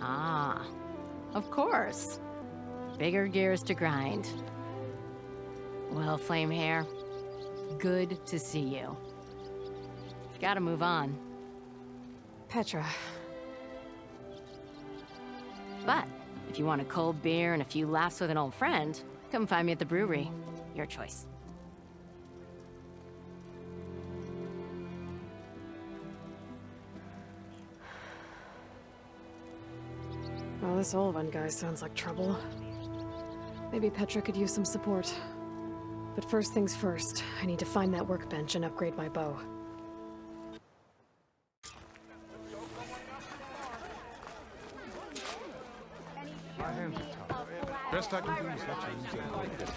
ah, of course. Bigger gears to grind. Well, Flamehair, good to see you. Gotta move on. Petra. But if you want a cold beer and a few laughs with an old friend, come find me at the brewery. Your choice. Well, this Olvan guy sounds like trouble. Maybe Petra could use some support. But first things first, I need to find that workbench and upgrade my bow. Best I can do is let you use it.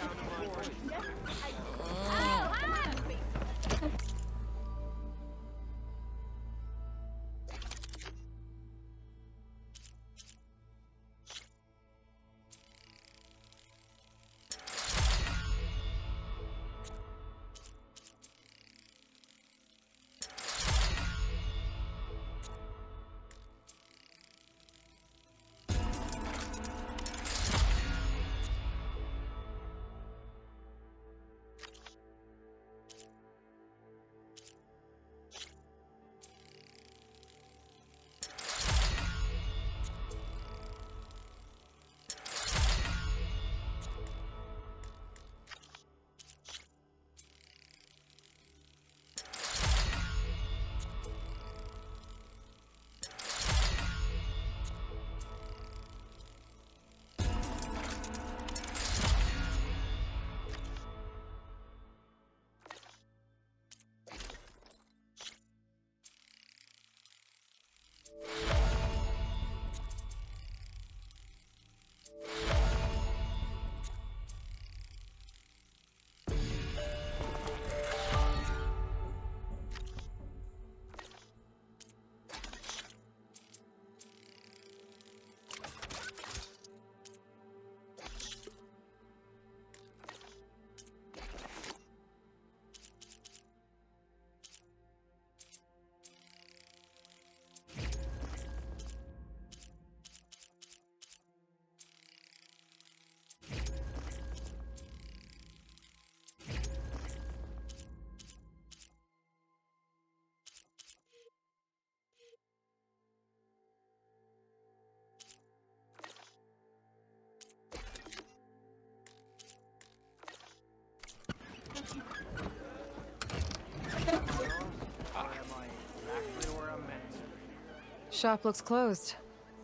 Shop looks closed.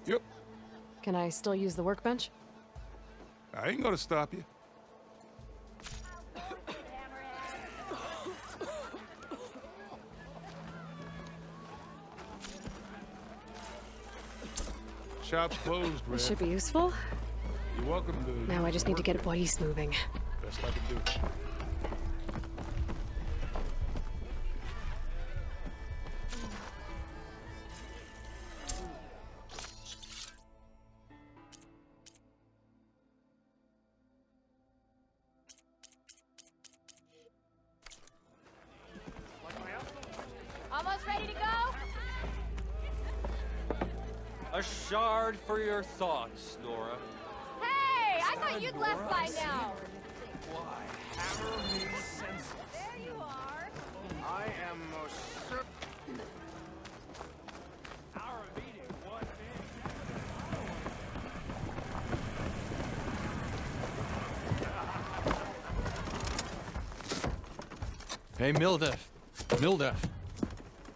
Yep. Can I still use the workbench? I ain't gonna stop you. Shop's closed, Red. This should be useful. You're welcome to... Now I just need to get Boyce moving. Best I can do. Almost ready to go? A shard for your thoughts, Nora. Hey, I thought you'd left by now. Why? Hammer me senseless. There you are. I am most certain. Hour of eating, what Hey, Milduff. Milduff.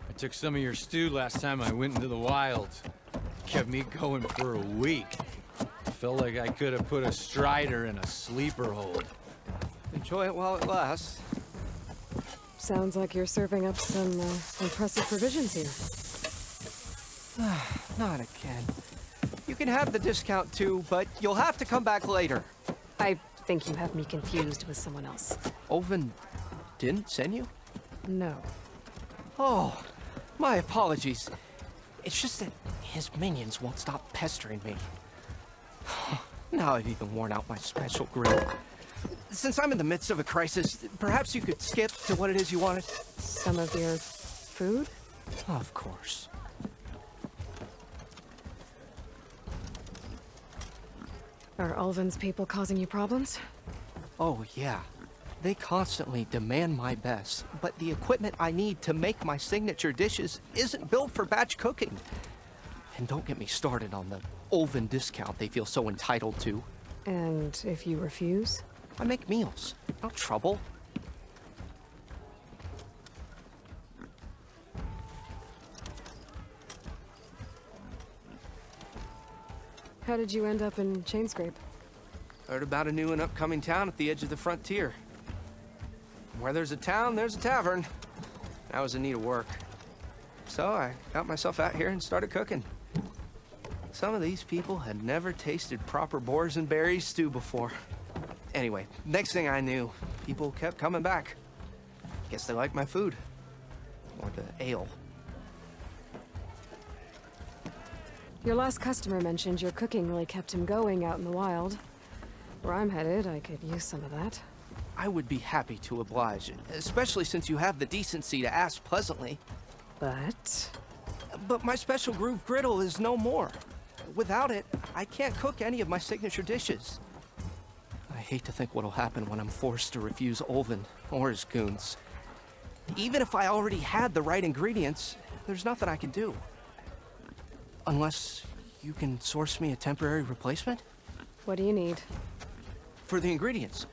I took some of your stew last time I went into the wilds. Kept me going for a week. Felt like I could have put a strider in a sleeper hold. Enjoy it while it lasts. Sounds like you're serving up some impressive provisions here. Not again. You can have the discount too, but you'll have to come back later. I think you have me confused with someone else. Oven didn't send you? No. Oh, my apologies. It's just that his minions won't stop pestering me. Now I've even worn out my special grill. Since I'm in the midst of a crisis, perhaps you could skip to what it is you wanted? Some of your food? Of course. Are Ulvin's people causing you problems? Oh, yeah. They constantly demand my best, but the equipment I need to make my signature dishes isn't built for batch cooking. And don't get me started on the Ulvin discount they feel so entitled to. And if you refuse? I make meals, not trouble. How did you end up in Chainscrape? Heard about a new and upcoming town at the edge of the frontier. Where there's a town, there's a tavern. I was in need of work. So I got myself out here and started cooking. Some of these people had never tasted proper boars and berries stew before. Anyway, next thing I knew, people kept coming back. Guess they liked my food. Or the ale. Your last customer mentioned your cooking really kept him going out in the wild. Where I'm headed, I could use some of that. I would be happy to oblige, especially since you have the decency to ask pleasantly. But my special groove griddle is no more. Without it, I can't cook any of my signature dishes. I hate to think what'll happen when I'm forced to refuse Ulvin or his goons. Even if I already had the right ingredients, there's nothing I can do. Unless you can source me a temporary replacement? What do you need? For the ingredients,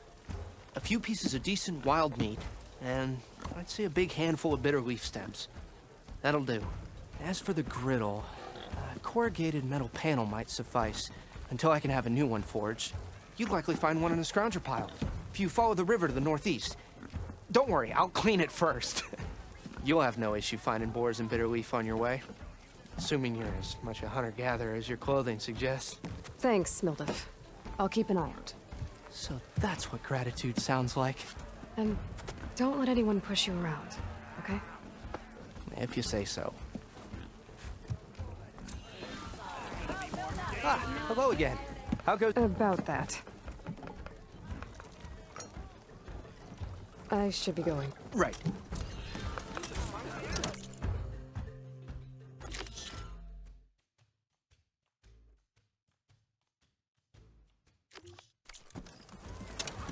a few pieces of decent wild meat, and I'd say a big handful of bitter leaf stems. That'll do. As for the griddle, a corrugated metal panel might suffice until I can have a new one forged. You'd likely find one in a scrounger pile if you follow the river to the northeast. Don't worry, I'll clean it first. You'll have no issue finding boars and bitter leaf on your way. Assuming you're as much a hunter-gatherer as your clothing suggests. Thanks, Milduff. I'll keep an eye out. So that's what gratitude sounds like. And don't let anyone push you around, okay? If you say so. Ah, hello again. How goes... About that. I should be going. Right.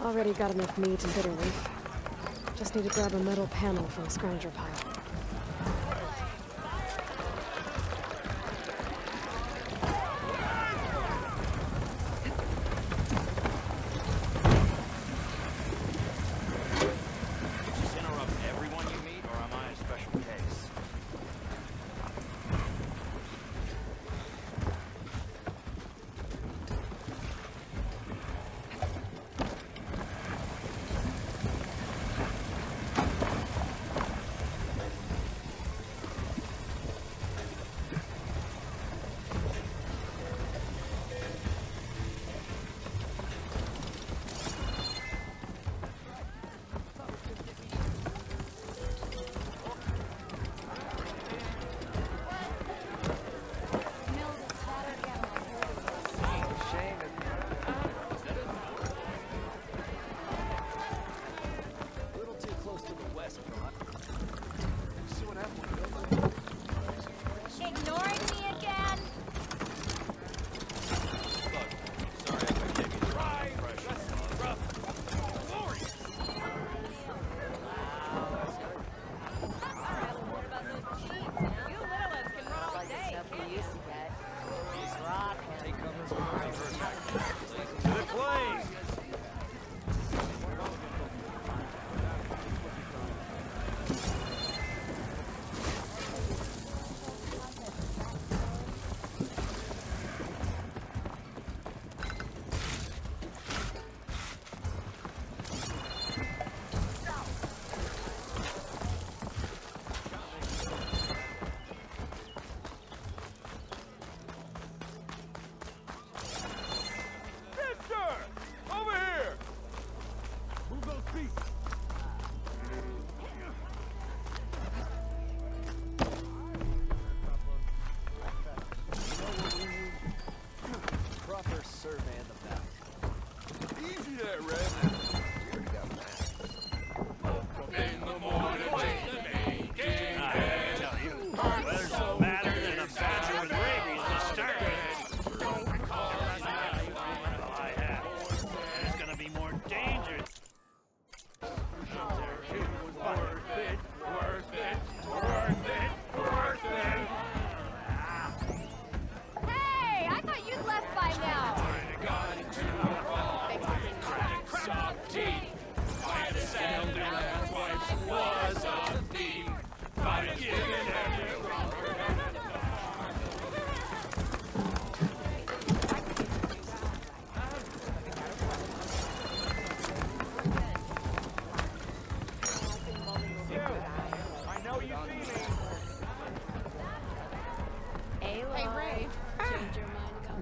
Already got enough meat and bitter leaf. Just need to grab a metal panel from the scrounger pile. Just interrupt everyone you meet, or am I a special case?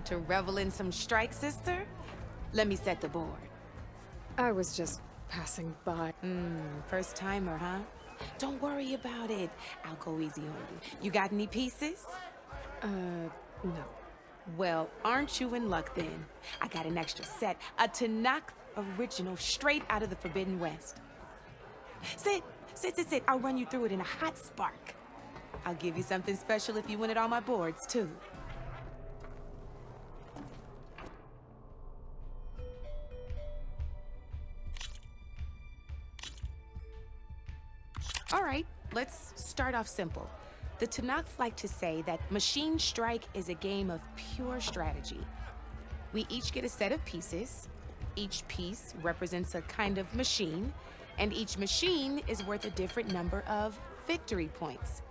To revel in some strike, sister? Let me set the board. I was just passing by. First timer, huh? Don't worry about it. I'll go easy on you. You got any pieces? No. Well, aren't you in luck then? I got an extra set, a Tanakh original straight out of the Forbidden West. Sit. I'll run you through it in a hot spark. I'll give you something special if you win it on my boards, too. All right, let's start off simple. The Tanakh like to say that Machine Strike is a game of pure strategy. We each get a set of pieces. Each piece represents a kind of machine, and each machine is worth a different number of victory points.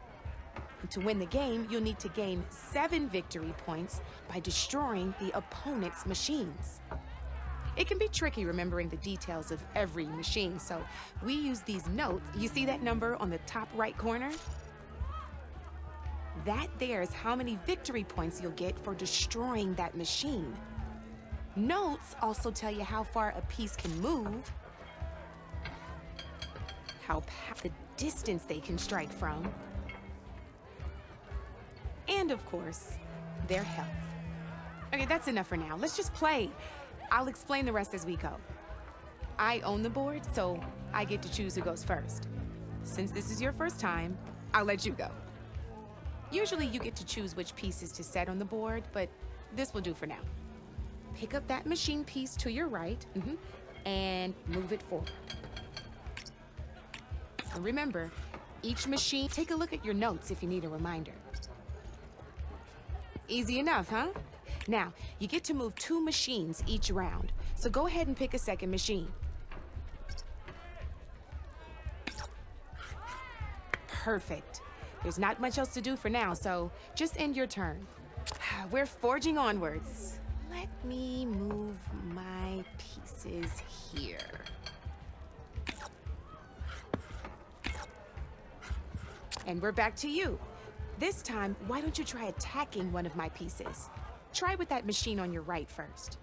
And to win the game, you'll need to gain 7 victory points by destroying the opponent's machines. It can be tricky remembering the details of every machine, so we use these notes. You see that number on the top right corner? That there is how many victory points you'll get for destroying that machine. Notes also tell you how far a piece can move, the distance they can strike from, and of course, their health. Okay, that's enough for now. Let's just play. I'll explain the rest as we go. I own the board, so I get to choose who goes first. Since this is your first time, I'll let you go. Usually you get to choose which pieces to set on the board, but this will do for now. Pick up that machine piece to your right, and move it forward. And remember, each machine, take a look at your notes if you need a reminder. Easy enough, huh? Now, you get to move 2 machines each round, so go ahead and pick a second machine. Perfect. There's not much else to do for now, so just end your turn. We're forging onwards. Let me move my pieces here. And we're back to you. This time, why don't you try attacking one of my pieces? Try with that machine on your right first.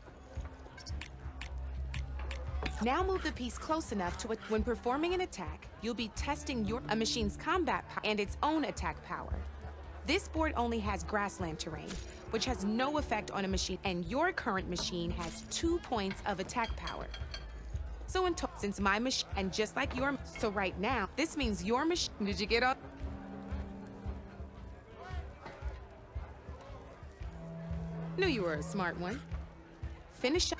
Now move the piece close enough to it. When performing an attack, you'll be testing a machine's combat power and its own attack power. This board only has grassland terrain, which has no effect on a machine, and your current machine has 2 points of attack power. So since my machine, and just like your, so right now, this means your machine, did you get up? Knew you were a smart one. Finish up.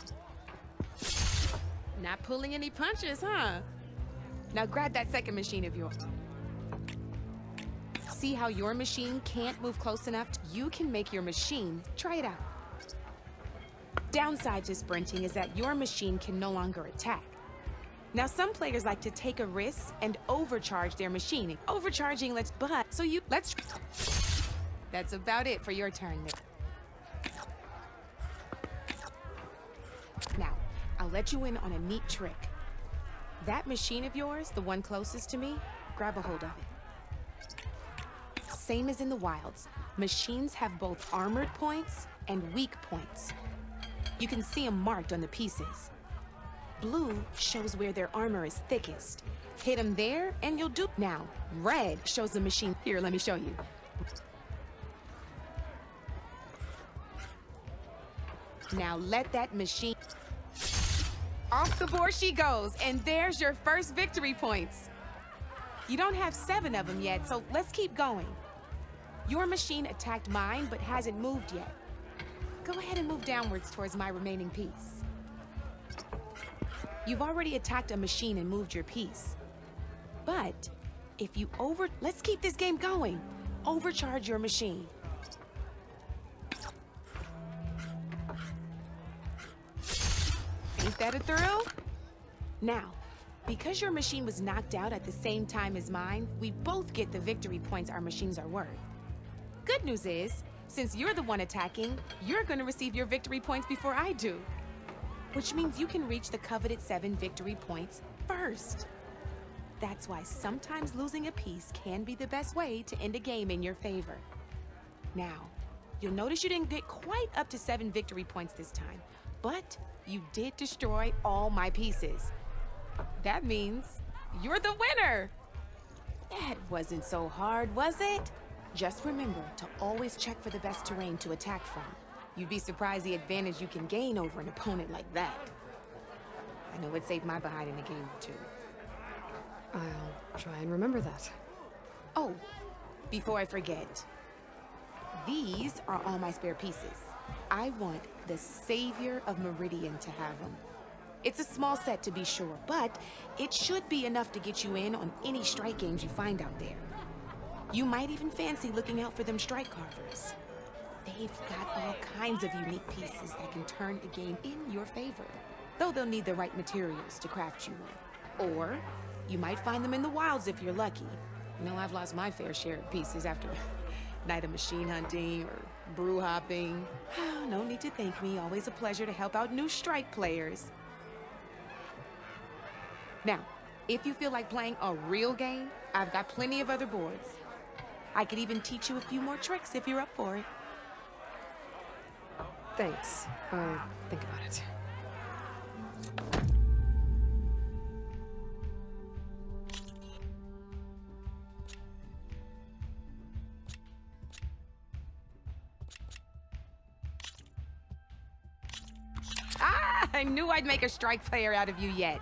Not pulling any punches, huh? Now grab that second machine of yours. See how your machine can't move close enough? You can make your machine. Try it out. Downside to sprinting is that your machine can no longer attack. Now some players like to take a risk and overcharge their machine. Overcharging let's That's about it for your turn. Now, I'll let you in on a neat trick. That machine of yours, the one closest to me, grab a hold of it. Same as in the wilds, machines have both armored points and weak points. You can see them marked on the pieces. Blue shows where their armor is thickest. Hit them there and you'll do. Now, red shows the machine. Here, let me show you. Now let that machine... Off the board she goes, and there's your first victory points. You don't have 7 of them yet, so let's keep going. Your machine attacked mine, but hasn't moved yet. Go ahead and move downwards towards my remaining piece. You've already attacked a machine and moved your piece. But if you let's keep this game going. Overcharge your machine. Ain't that a thrill? Now, because your machine was knocked out at the same time as mine, we both get the victory points our machines are worth. Good news is, since you're the one attacking, you're gonna receive your victory points before I do. Which means you can reach the coveted 7 victory points first. That's why sometimes losing a piece can be the best way to end a game in your favor. Now, You'll notice you didn't get quite up to 7 victory points this time, but you did destroy all my pieces. That means you're the winner! That wasn't so hard, was it? Just remember to always check for the best terrain to attack from. You'd be surprised the advantage you can gain over an opponent like that. I know it saved my behind in a game or two. I'll try and remember that. Oh, before I forget, these are all my spare pieces. I want the Savior of Meridian to have them. It's a small set to be sure, but it should be enough to get you in on any strike games you find out there. You might even fancy looking out for them strike carvers. They've got all kinds of unique pieces that can turn a game in your favor, though they'll need the right materials to craft you one. Or you might find them in the wilds if you're lucky. You know, I've lost my fair share of pieces after a night of machine hunting or brew hopping. No need to thank me. Always a pleasure to help out new strike players. Now, if you feel like playing a real game, I've got plenty of other boards. I could even teach you a few more tricks if you're up for it. Thanks. I'll think about it. I knew I'd make a strike player out of you yet.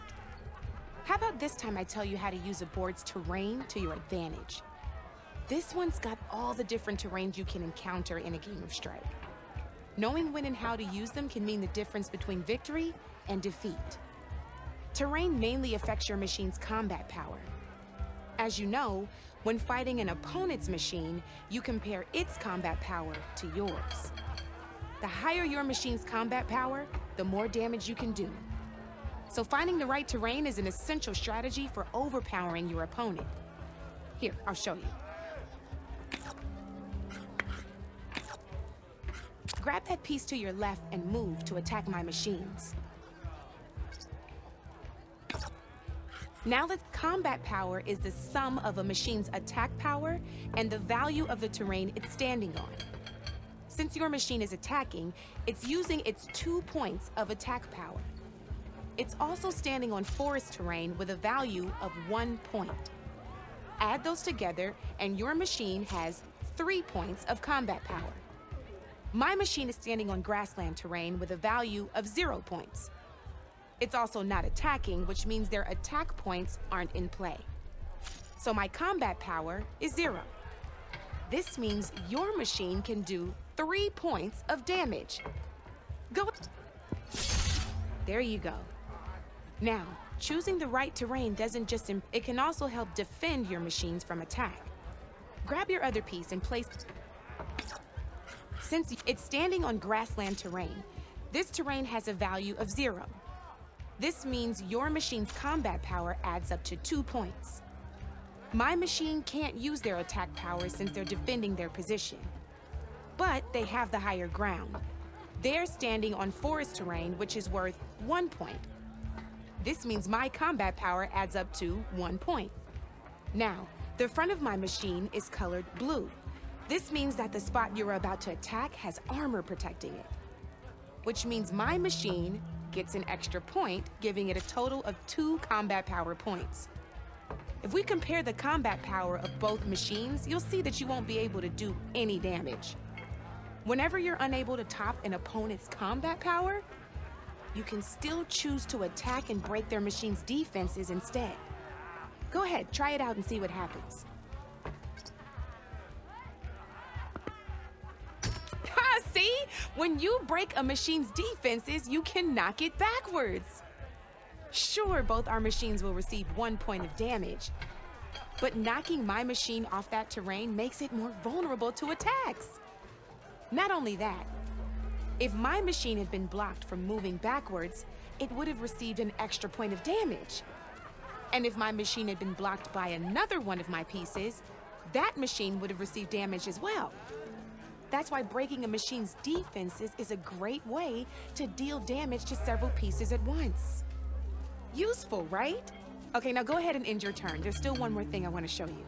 How about this time I tell you how to use a board's terrain to your advantage? This one's got all the different terrains you can encounter in a game of Strike. Knowing when and how to use them can mean the difference between victory and defeat. Terrain mainly affects your machine's combat power. As you know, when fighting an opponent's machine, you compare its combat power to yours. The higher your machine's combat power, the more damage you can do. So finding the right terrain is an essential strategy for overpowering your opponent. Here, I'll show you. Grab that piece to your left and move to attack my machines. Now the combat power is the sum of a machine's attack power and the value of the terrain it's standing on. Since your machine is attacking, it's using its 2 points of attack power. It's also standing on forest terrain with a value of 1 point. Add those together and your machine has 3 points of combat power. My machine is standing on grassland terrain with a value of 0 points. It's also not attacking, which means their attack points aren't in play. So my combat power is 0. This means your machine can do 3 points of damage. Go. There you go. Now, choosing the right terrain doesn't just it can also help defend your machines from attack. Grab your other piece and place. Since it's standing on grassland terrain, this terrain has a value of 0. This means your machine's combat power adds up to 2 points. My machine can't use their attack power since they're defending their position. But they have the higher ground. They're standing on forest terrain, which is worth 1 point. This means my combat power adds up to 1 point. Now, the front of my machine is colored blue. This means that the spot you're about to attack has armor protecting it, which means my machine gets an extra point, giving it a total of 2 combat power points. If we compare the combat power of both machines, you'll see that you won't be able to do any damage. Whenever you're unable to top an opponent's combat power, you can still choose to attack and break their machine's defenses instead. Go ahead, try it out and see what happens. See? When you break a machine's defenses, you can knock it backwards. Sure, both our machines will receive 1 point of damage, but knocking my machine off that terrain makes it more vulnerable to attacks. Not only that, if my machine had been blocked from moving backwards, it would have received an extra point of damage. And if my machine had been blocked by another one of my pieces, that machine would have received damage as well. That's why breaking a machine's defenses is a great way to deal damage to several pieces at once. Useful, right? Okay, now go ahead and end your turn. There's still one more thing I want to show you.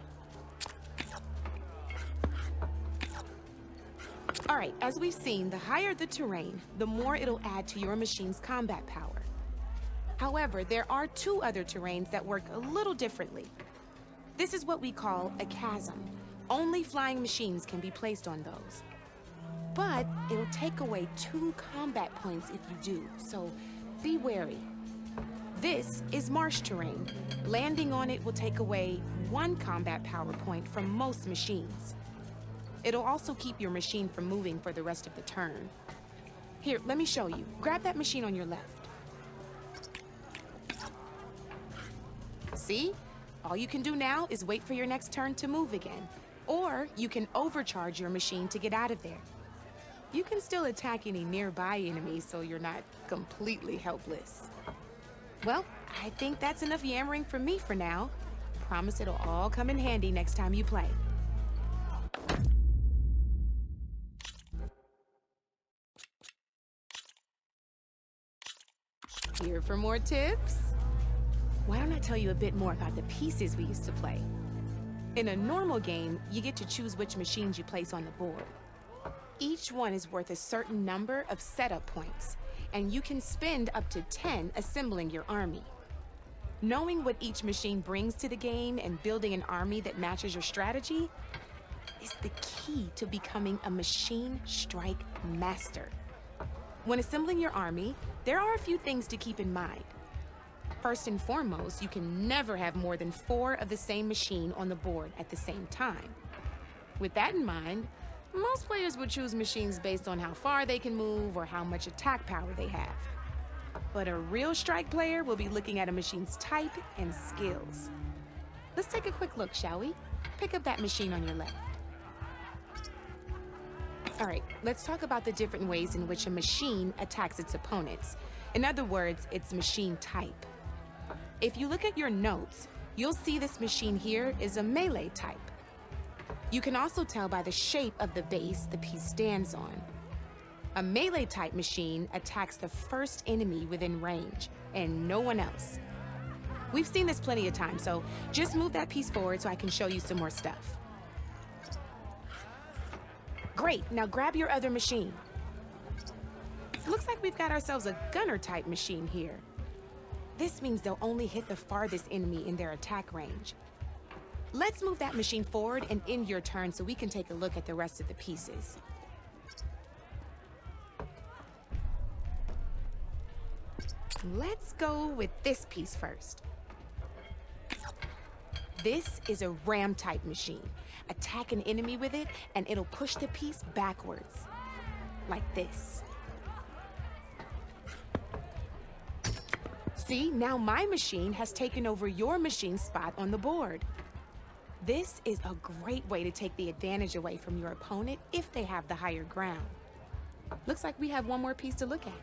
All right, as we've seen, the higher the terrain, the more it'll add to your machine's combat power. However, there are two other terrains that work a little differently. This is what we call a chasm. Only flying machines can be placed on those. But it'll take away 2 combat points if you do, so be wary. This is marsh terrain. Landing on it will take away 1 combat power point from most machines. It'll also keep your machine from moving for the rest of the turn. Here, let me show you. Grab that machine on your left. See? All you can do now is wait for your next turn to move again. Or you can overcharge your machine to get out of there. You can still attack any nearby enemies so you're not completely helpless. Well, I think that's enough yammering from me for now. Promise it'll all come in handy next time you play. Here for more tips? Why don't I tell you a bit more about the pieces we used to play? In a normal game, you get to choose which machines you place on the board. Each one is worth a certain number of setup points, and you can spend up to 10 assembling your army. Knowing what each machine brings to the game and building an army that matches your strategy is the key to becoming a machine strike master. When assembling your army, there are a few things to keep in mind. First and foremost, you can never have more than 4 of the same machine on the board at the same time. With that in mind, most players would choose machines based on how far they can move or how much attack power they have. But a real strike player will be looking at a machine's type and skills. Let's take a quick look, shall we? Pick up that machine on your left. All right, let's talk about the different ways in which a machine attacks its opponents. In other words, its machine type. If you look at your notes, you'll see this machine here is a melee type. You can also tell by the shape of the base the piece stands on. A melee type machine attacks the first enemy within range, and no one else. We've seen this plenty of times, so just move that piece forward so I can show you some more stuff. Great, now grab your other machine. Looks like we've got ourselves a gunner type machine here. This means they'll only hit the farthest enemy in their attack range. Let's move that machine forward and end your turn so we can take a look at the rest of the pieces. Let's go with this piece first. This is a ram type machine. Attack an enemy with it and it'll push the piece backwards, like this. See, now my machine has taken over your machine's spot on the board. This is a great way to take the advantage away from your opponent if they have the higher ground. Looks like we have one more piece to look at.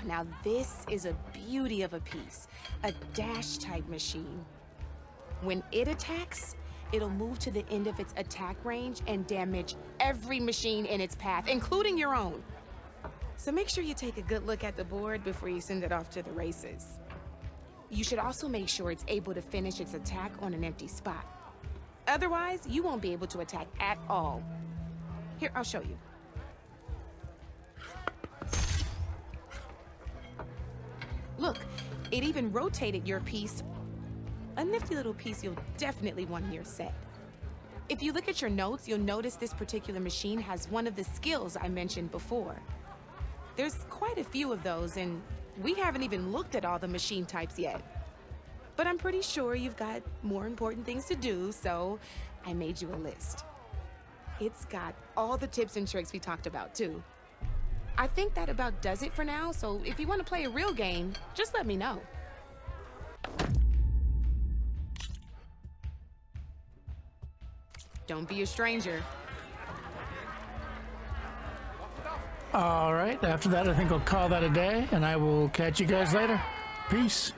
Now this is a beauty of a piece, a dash type machine. When it attacks, it'll move to the end of its attack range and damage every machine in its path, including your own. So make sure you take a good look at the board before you send it off to the races. You should also make sure it's able to finish its attack on an empty spot. Otherwise, you won't be able to attack at all. Here, I'll show you. Look, it even rotated your piece. A nifty little piece you'll definitely want in your set. If you look at your notes, you'll notice this particular machine has one of the skills I mentioned before. There's quite a few of those, and we haven't even looked at all the machine types yet. But I'm pretty sure you've got more important things to do, so I made you a list. It's got all the tips and tricks we talked about, too. I think that about does it for now, so if you want to play a real game, just let me know. Don't be a stranger. All right, after that, I think I'll call that a day, and I will catch you guys later. Peace.